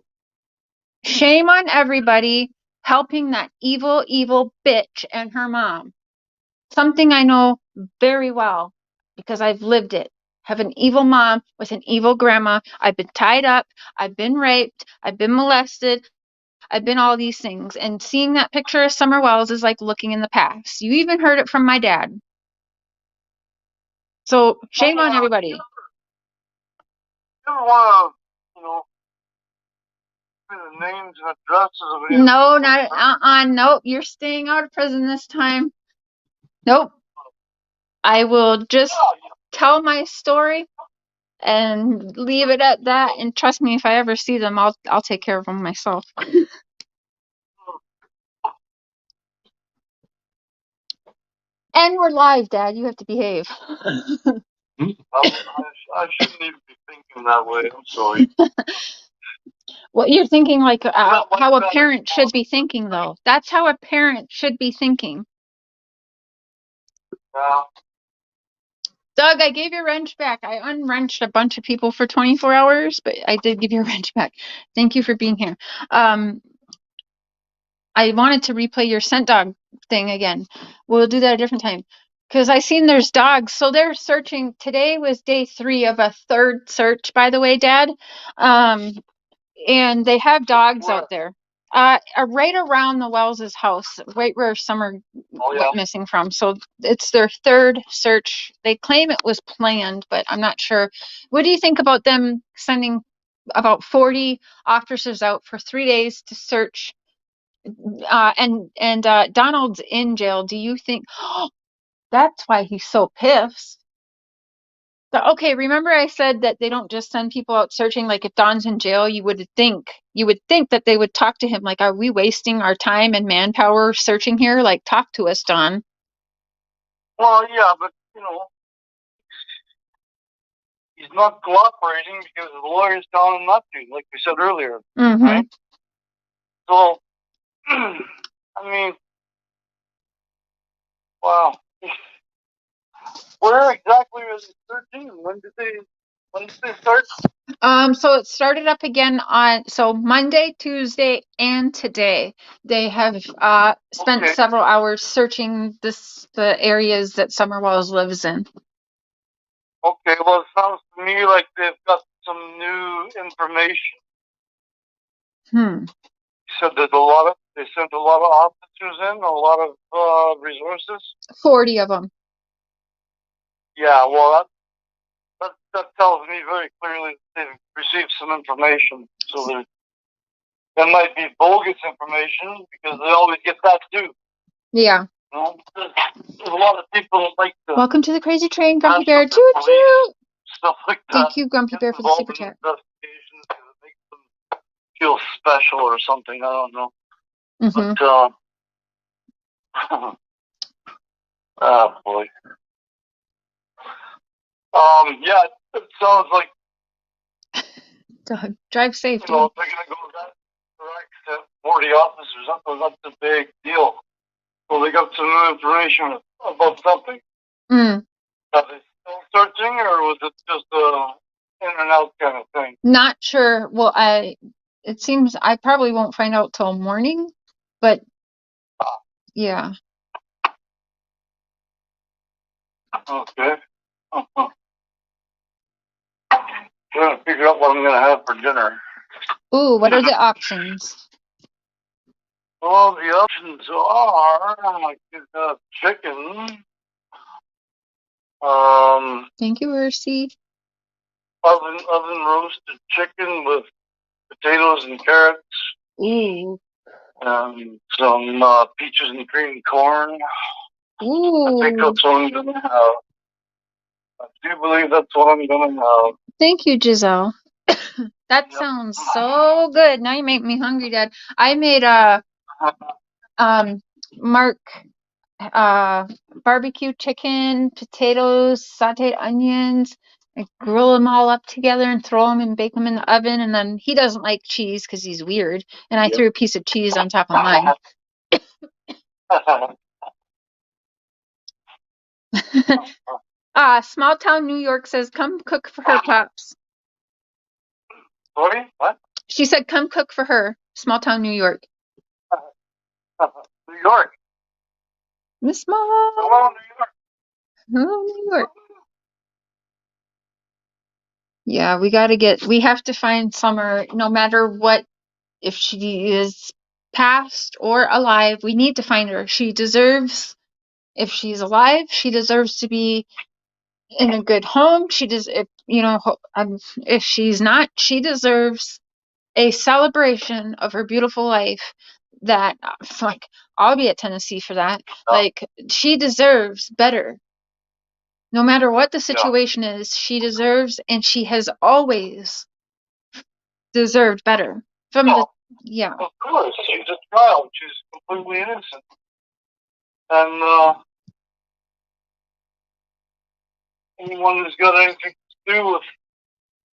shame on everybody helping that evil, evil bitch and her mom. Something I know very well, because I've lived it. Have an evil mom with an evil grandma. I've been tied up. I've been raped. I've been molested. I've been all these things. And seeing that picture of Summer Wells is like looking in the past. You even heard it from my dad. So shame on everybody. You ever want to, the names and addresses of No, not nope. You're staying out of prison this time. Nope. I will just tell my story and leave it at that. And trust me, if I ever see them, I'll take care of them myself. And we're live, Dad. You have to behave. I shouldn't even be thinking that way. I'm sorry. Well, you're thinking like how a parent should be thinking, though. That's how a parent should be thinking. Yeah. Doug, I gave your wrench back. I unwrenched a bunch of people for 24 hours, but I did give your wrench back. Thank you for being here. I wanted to replay your scent dog thing again. We'll do that a different time. Because I seen there's dogs. So they're searching. Today was day 3 of a 3rd search, by the way, Dad. And they have dogs out there. Right around the Wells' house, right where Summer went missing from. So it's their 3rd search. They claim it was planned, but I'm not sure. What do you think about them sending about 40 officers out for 3 days to search? And Donald's in jail. Do you think that's why he's so pissed? Okay, remember I said that they don't just send people out searching. Like if Don's in jail, you would think that they would talk to him. Like, are we wasting our time and manpower searching here? Like, talk to us, Don. Well, yeah, but he's not cooperating because the lawyer's telling him not to, like we said earlier. Mm-hmm. Right? So, I mean, wow. Where exactly is it 13? When did they start? So it started up again on Monday, Tuesday, and today. They have spent several hours searching the areas that Summer Wells lives in. Okay, well, it sounds to me like they've got some new information. You said that they sent a lot of officers in, a lot of resources. 40 of them. Yeah, well, that tells me very clearly that they've received some information. So there might be bogus information because they always get that too. Yeah. There's a lot of people that like to. Welcome to the Crazy Train, Grumpy Bear. Choo choo. Stuff like that. Thank you, Grumpy Bear, for the super chat. Investigations because it makes them feel special or something. I don't know. Mm-hmm. But oh boy. Yeah, it sounds like. Doug, drive safe. If they're gonna go that direct, 40 officers, that's a big deal. Well, they got some new information about something. Are they still searching, or was it just in and out kind of thing? Not sure. Well, it seems I probably won't find out till morning, but yeah. Okay. Trying to figure out what I'm gonna have for dinner. Ooh, what are the options? Well, the options are like chicken. Thank you, Ursi. Oven roasted chicken with potatoes and carrots. Ooh. Some peaches and cream corn. Ooh. I think that's what I'm gonna have. I do believe that's what I'm gonna have. Thank you, Giselle. That sounds so good. Now you make me hungry, Dad. I made Mark barbecue chicken, potatoes, sauteed onions. I grill them all up together and throw them and bake them in the oven. And then he doesn't like cheese because he's weird. And I threw a piece of cheese on top of mine. Small town New York says, come cook for her, Pops. Sorry? What? She said, come cook for her. Small town New York. New York. Miss Mom. Hello, New York. Hello, New York. Yeah, we have to find Summer, no matter what, if she is passed or alive, we need to find her. She deserves, if she's alive, she deserves to be in a good home. She does, if she's not, she deserves a celebration of her beautiful life that, like, I'll be at Tennessee for that. Like, she deserves better. No matter what the situation is, she deserves, and she has always deserved better. From the, yeah. Of course, she's a child. She's completely innocent. And anyone who's got anything to do with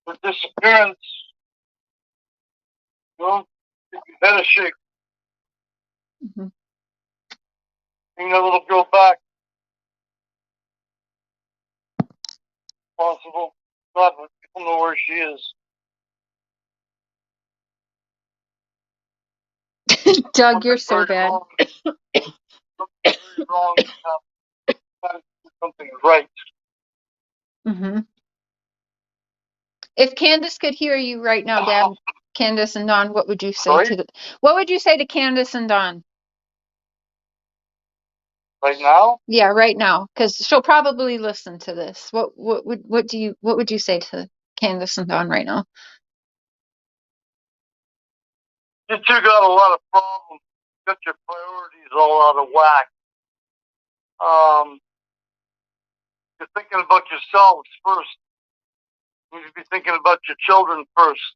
her disappearance, well, you better shake. Mm-hmm. Bring that little girl back. Possible. God, let people know where she is. Doug, you're so bad. Something wrong. Something right. Mm-hmm. If Candace could hear you right now, Dad, Candace and Dawn, what would you say to the? What would you say to Candace and Dawn? Right now? Yeah, right now, because she'll probably listen to this. What would you say to Candace and Dawn right now? You two got a lot of problems. Got your priorities all out of whack. You're thinking about yourselves first. You need to be thinking about your children first.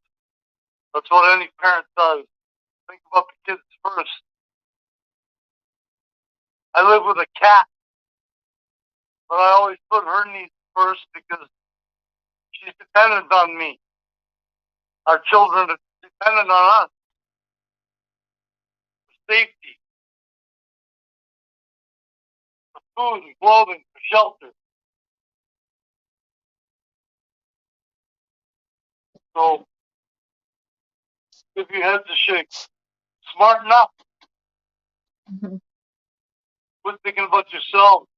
That's what any parent does. Think about the kids first. I live with a cat, but I always put her needs first because she's dependent on me. Our children are dependent on us for safety, for food and clothing, for shelter. So, give your heads a shake. Smarten up. Mm-hmm. Quit thinking about yourself.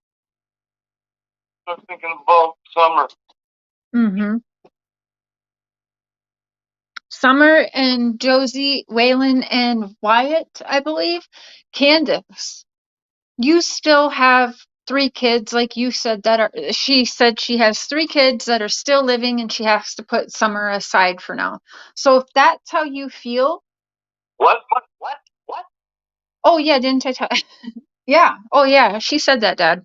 Start thinking about Summer. Mm-hmm. Summer and Josie, Waylon and Wyatt, I believe. Candace, you still have 3 kids, like you said, that are, she said she has 3 kids that are still living and she has to put Summer aside for now. So if that's how you feel. What? Oh, yeah, didn't I tell? Yeah. Oh, yeah, she said that, Dad.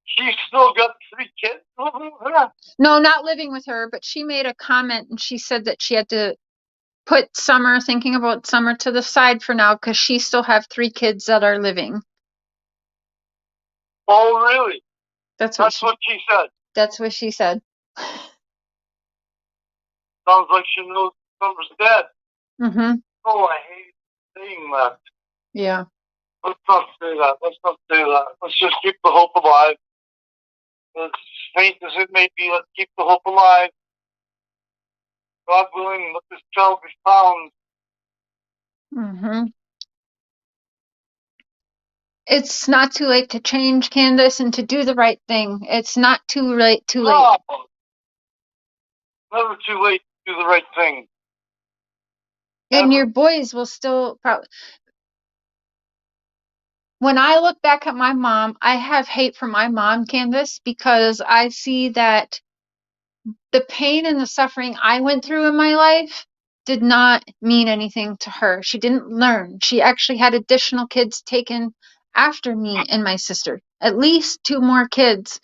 She's still got 3 kids living with her? No, not living with her, but she made a comment and she said that she had to put Summer, thinking about Summer, to the side for now because she still have 3 kids that are living. Oh, really? That's what she said. That's what she said. Sounds like she knows Summer's dead. Mm-hmm. Oh, I hate saying that. Yeah. Let's not say that. Let's just keep the hope alive. As faint as it may be, let's keep the hope alive. God willing, let this child be found. Mm-hmm. It's not too late to change, Candace, and to do the right thing. It's not too late. No. Never too late to do the right thing. And your boys will still probably. When I look back at my mom, I have hate for my mom, Candace, because I see that the pain and the suffering I went through in my life did not mean anything to her. She didn't learn. She actually had additional kids taken after me and my sister. At least 2 more kids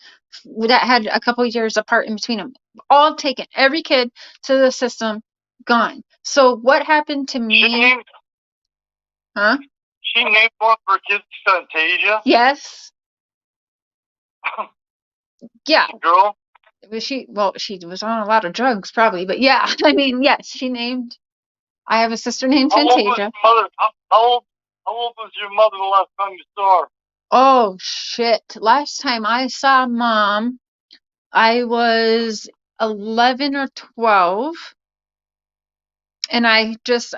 that had a couple years apart in between them. All taken. Every kid to the system, gone. So what happened to me? Huh? She named one of her kids Fantasia? Yes. Yeah. Girl? She was on a lot of drugs probably, but yeah, I mean, yes, she named. I have a sister named Fantasia. How old was your mother the last time you saw her? Oh shit! Last time I saw Mom, I was 11 or 12, and I was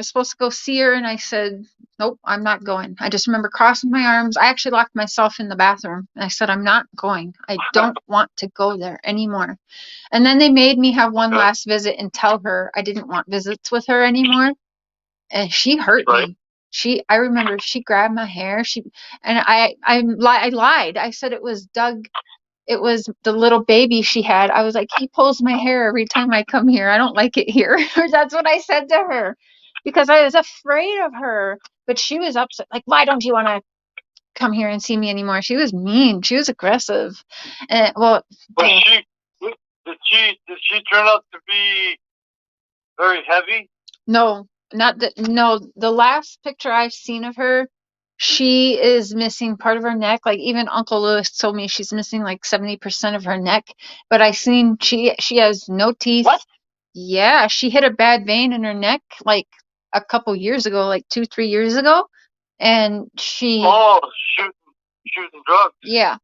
supposed to go see her, and I said, nope, I'm not going. I just remember crossing my arms. I actually locked myself in the bathroom, and I said, I'm not going. I don't want to go there anymore. And then they made me have one last visit and tell her I didn't want visits with her anymore, and she hurt me. I remember she grabbed my hair. I lied. I said it was Doug. It was the little baby she had. I was like, he pulls my hair every time I come here. I don't like it here. That's what I said to her. because I was afraid of her. But she was upset. Like, why don't you want to come here and see me anymore? She was mean. She was aggressive. And well, But did she turn out to be very heavy? no, the last picture I've seen of her, she is missing part of her neck. Like even Uncle Lewis told me she's missing like 70% of her neck. But I seen she has no teeth. What? Yeah, she hit a bad vein in her neck like a couple years ago, like 2-3 years ago. And she shooting drugs. Yeah.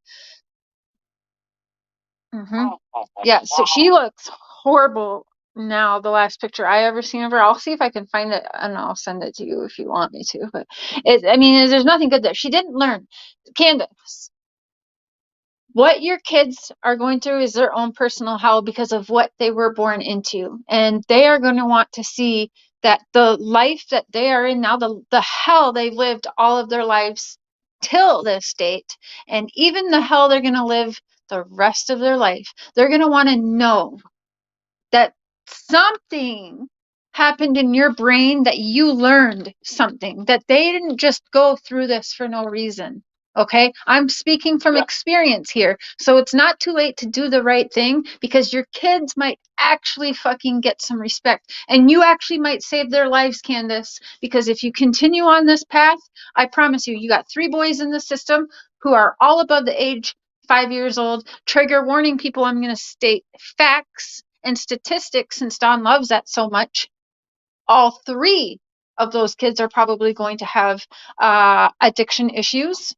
Yeah, so she looks horrible now. The last picture I ever seen of her, I'll see if I can find it and I'll send it to you if you want me to. But there's nothing good there. She didn't learn. Candace, what your kids are going through is their own personal hell because of what they were born into, and they are going to want to see that the life that they are in now, the hell they've lived all of their lives till this date, and even the hell they're going to live the rest of their life. They're going to want to know that something happened in your brain, that you learned something, that they didn't just go through this for no reason. Okay, I'm speaking from experience here. So it's not too late to do the right thing, because your kids might actually fucking get some respect, and you actually might save their lives, Candace, because if you continue on this path, I promise you, you got 3 boys in the system who are all above the age 5 years old. Trigger warning, people, I'm going to state facts and statistics since Don loves that so much. All 3 of those kids are probably going to have addiction issues.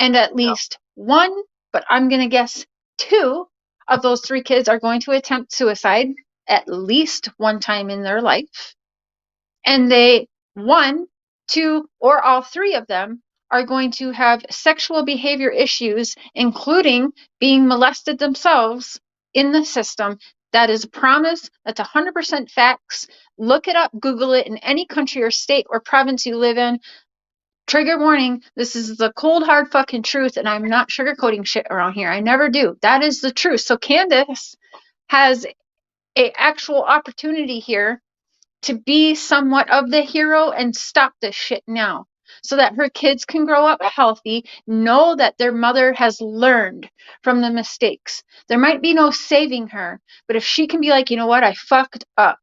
And at least 1, but I'm going to guess 2 of those 3 kids are going to attempt suicide at least one time in their life. And 1, 2, or all 3 of them are going to have sexual behavior issues, including being molested themselves in the system. That is a promise. That's 100% facts. Look it up, Google it, in any country or state or province you live in. Trigger warning, this is the cold hard fucking truth, and I'm not sugarcoating shit around here. I never do. That is the truth. So Candace has a actual opportunity here to be somewhat of the hero and stop this shit now, so that her kids can grow up healthy, know that their mother has learned from the mistakes. There might be no saving her, but if she can be like, you know what, I fucked up.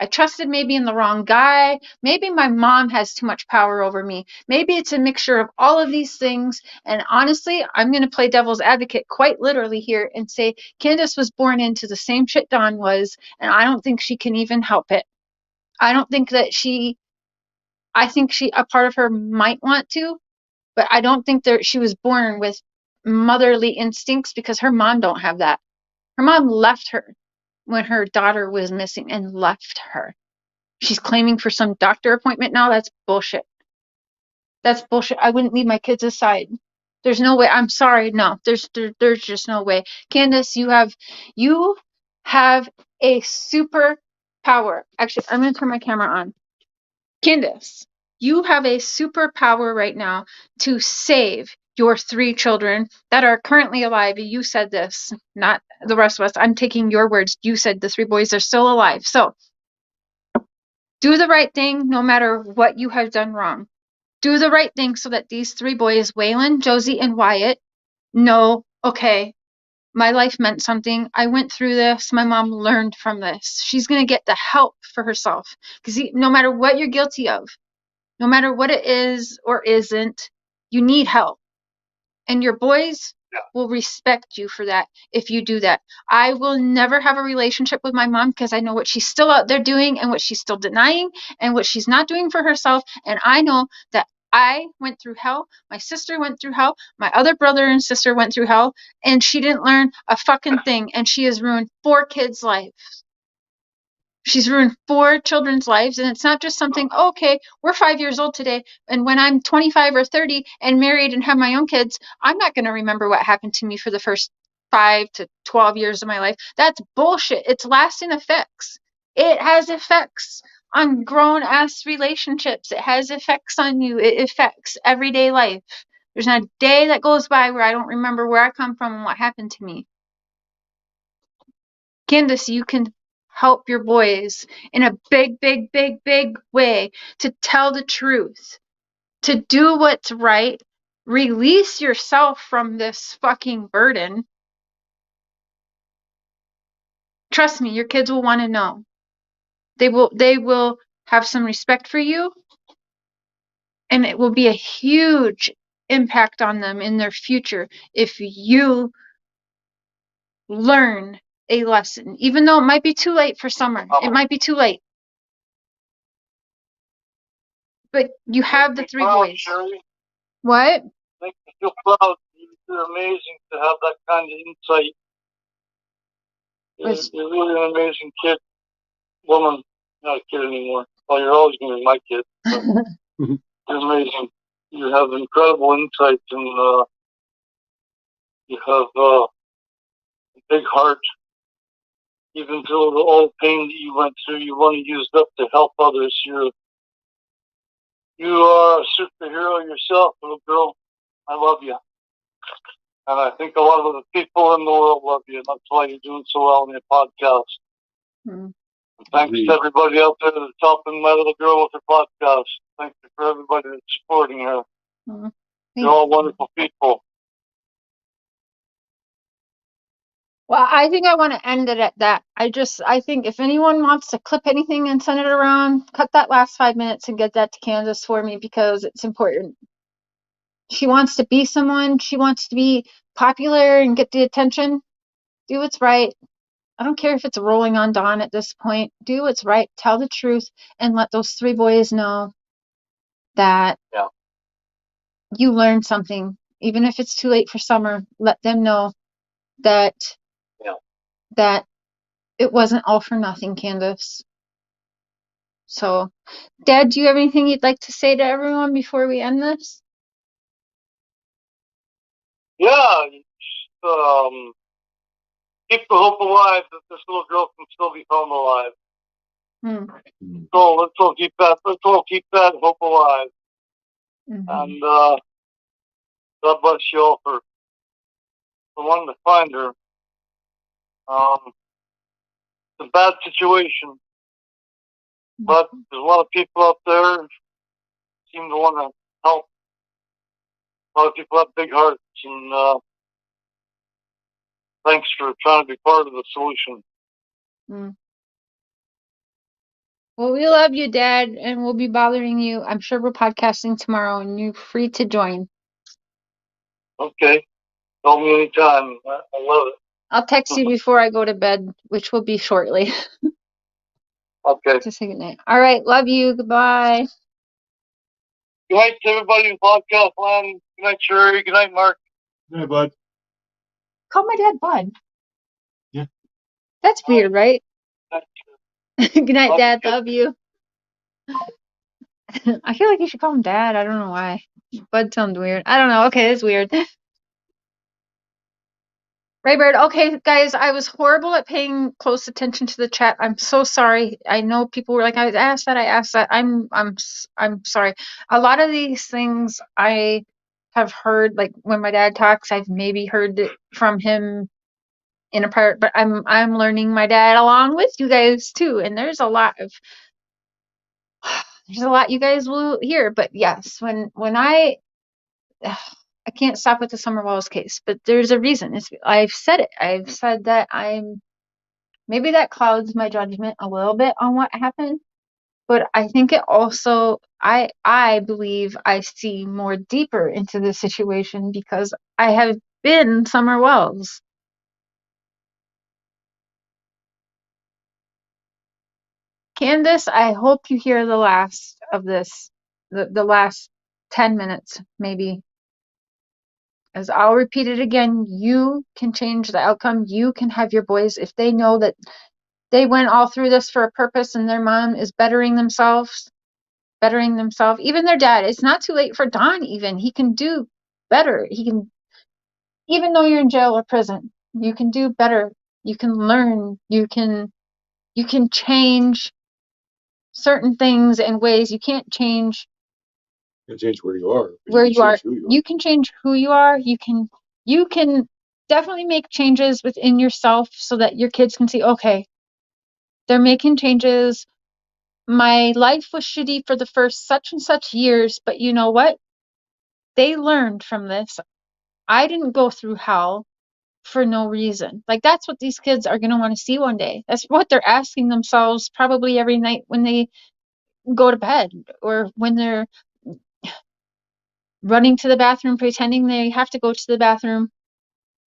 I trusted maybe in the wrong guy. Maybe my mom has too much power over me. Maybe it's a mixture of all of these things. And honestly, I'm going to play devil's advocate quite literally here and say Candace was born into the same shit Dawn was, and I don't think she can even help it. I don't think that I think a part of her might want to, but I don't think that she was born with motherly instincts, because her mom don't have that. Her mom left her when her daughter was missing and left her. She's claiming for some doctor appointment now. That's bullshit. That's bullshit. I wouldn't leave my kids aside. There's no way. I'm sorry. No, there's just no way. Candace, you have a super power. Actually, I'm going to turn my camera on. Candace, you have a superpower right now to save your 3 children that are currently alive. You said this, not the rest of us. I'm taking your words. You said the 3 boys are still alive. So do the right thing no matter what you have done wrong. Do the right thing so that these 3 boys, Waylon, Josie, and Wyatt, know, okay, my life meant something. I went through this. My mom learned from this. She's going to get the help for herself. Because no matter what you're guilty of, no matter what it is or isn't, you need help. And your boys will respect you for that if you do that. I will never have a relationship with my mom, because I know what she's still out there doing and what she's still denying and what she's not doing for herself. And I know that I went through hell. My sister went through hell. My other brother and sister went through hell. And she didn't learn a fucking thing. And she has ruined 4 kids' lives. She's ruined 4 children's lives, and it's not just something, okay, we're 5 years old today, and when I'm 25 or 30 and married and have my own kids, I'm not going to remember what happened to me for the first 5 to 12 years of my life. That's bullshit. It's lasting effects. It has effects on grown-ass relationships. It has effects on you. It affects everyday life. There's not a day that goes by where I don't remember where I come from and what happened to me. Candace, you can help your boys in a big, big, big, big way to tell the truth, to do what's right, release yourself from this fucking burden. Trust me, your kids will want to know. They will have some respect for you, and it will be a huge impact on them in their future if you learn a lesson, even though it might be too late for summer. It might be too late. But you have the three boys. Sherry. What? Make me feel proud. You're amazing to have that kind of insight. You're really an amazing kid, woman. Not a kid anymore. Well, you're always going to be my kid. But you're amazing. You have incredible insight, and you have a big heart. Even through all the pain that you went through, you want to use it up to help others. You are a superhero yourself, little girl. I love you. And I think a lot of the people in the world love you. That's why you're doing so well on your podcast. Mm. Thanks to everybody out there that's helping my little girl with her podcast. Thank you for everybody that's supporting her. Mm. You're all wonderful people. Well, I think I want to end it at that. I think if anyone wants to clip anything and send it around, cut that last 5 minutes and get that to Candace for me, because it's important. She wants to be someone. She wants to be popular and get the attention. Do what's right. I don't care if it's rolling on Dawn at this point. Do what's right. Tell the truth and let those three boys know that you learned something. Even if it's too late for summer, let them know that that it wasn't all for nothing, Candace. So, Dad, do you have anything you'd like to say to everyone before we end this? Yeah, keep the hope alive that this little girl can still be found alive. So let's all keep that hope alive. And God bless you all for wanting to find her. It's a bad situation, but there's a lot of people out there who seem to want to help. A lot of people have big hearts, and thanks for trying to be part of the solution. Well, we love you, Dad, and we'll be bothering you. I'm sure we're podcasting tomorrow, and you're free to join. Okay. Call me anytime. I love it. I'll text you before I go to bed, which will be shortly. Okay. To say goodnight. All right. Love you. Goodbye. Good night to everybody in podcast land. Good night, Sherry. Good night, Mark. Good night, bud. Call my dad Bud. Yeah. That's weird, right? Good night, Love Dad. you. Love you. I feel like you should call him Dad. I don't know why. Bud sounds weird. I don't know. Okay, it's weird. Raybird, okay, guys, I was horrible at paying close attention to the chat. I'm so sorry. I know people were like, I asked that. I'm sorry. A lot of these things I have heard, like when my dad talks, I've maybe heard it from him in a part, but I'm learning my dad along with you guys too. And there's a lot you guys will hear. But yes, when I can't stop with the Summer Walls case, but there's a reason. I've said it. I've said that maybe that clouds my judgment a little bit on what happened, but I think it also, I believe I see more deeper into the situation because I have been Summer Wells. Candace, I hope you hear the last of this, the last 10 minutes, maybe. As I'll repeat it again, you can change the outcome. You can have your boys, if they know that they went all through this for a purpose and their mom is bettering themselves, even their dad. It's not too late for Don even. He can do better. He can, even though you're in jail or prison, you can do better. You can learn. You can change certain things in ways you can't change. You can change where you are. You can change who you are. You can definitely make changes within yourself so that your kids can see, okay, They're making changes. My life was shitty for the first such and such years, but you know what? They learned from this. I didn't go through hell for no reason. Like, that's what these kids are going to want to see one day. That's what they're asking themselves probably every night when they go to bed, or when they're running to the bathroom pretending they have to go to the bathroom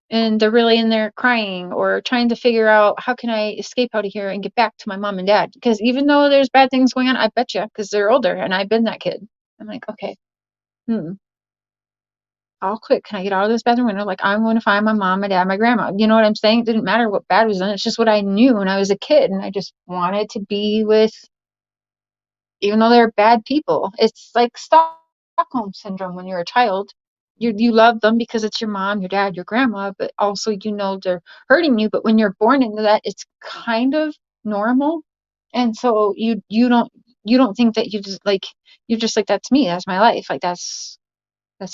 and they're really in there crying, or trying to figure out, how can I escape out of here and get back to my mom and dad? Because even though there's bad things going on, I bet you, because they're older and I've been that kid. I'm like, okay, I'll quit. Can I get out of this bathroom window? Like, I'm going to find my mom, my dad, my grandma. You know what I'm saying? It didn't matter what bad was done. It's just what I knew when I was a kid, and I just wanted to be with, even though they're bad people. It's like Stockholm syndrome when you're a child. You love them because it's your mom, your dad, your grandma, but also you know they're hurting you. But when you're born into that, it's kind of normal, and so you don't think that you're just like, that's me, that's my life, like that's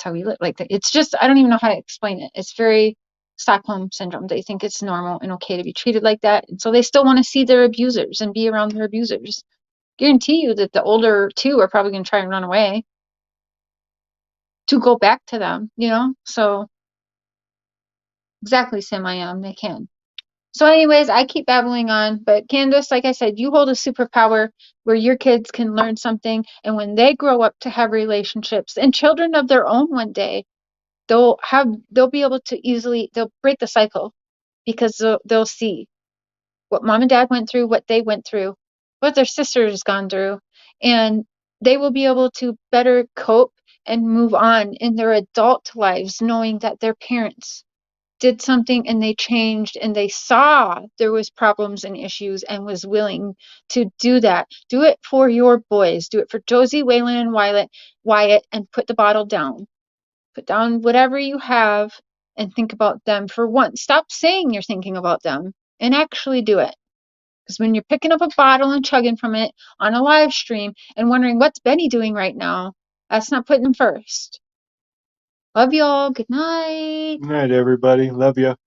how we live. Like, it's just, I don't even know how to explain it. It's very Stockholm syndrome. They think it's normal and okay to be treated like that, and so they still want to see their abusers and be around their abusers. Guarantee you that the older two are probably going to try and run away to go back to them, you know? So exactly, Sam, I am. They can. So anyways, I keep babbling on, but Candace, like I said, you hold a superpower where your kids can learn something, and when they grow up to have relationships and children of their own one day, they'll be able to they'll break the cycle, because they'll see what mom and dad went through, what they went through, what their sister has gone through, and they will be able to better cope and move on in their adult lives, knowing that their parents did something and they changed and they saw there was problems and issues and was willing to do that. Do it for your boys. Do it for Josie, Waylon, and Wyatt, and put the bottle down. Put down whatever you have and think about them for once. Stop saying you're thinking about them and actually do it. Because when you're picking up a bottle and chugging from it on a live stream and wondering, what's Benny doing right now? That's not putting them first. Love y'all. Good night. Good night, everybody. Love you.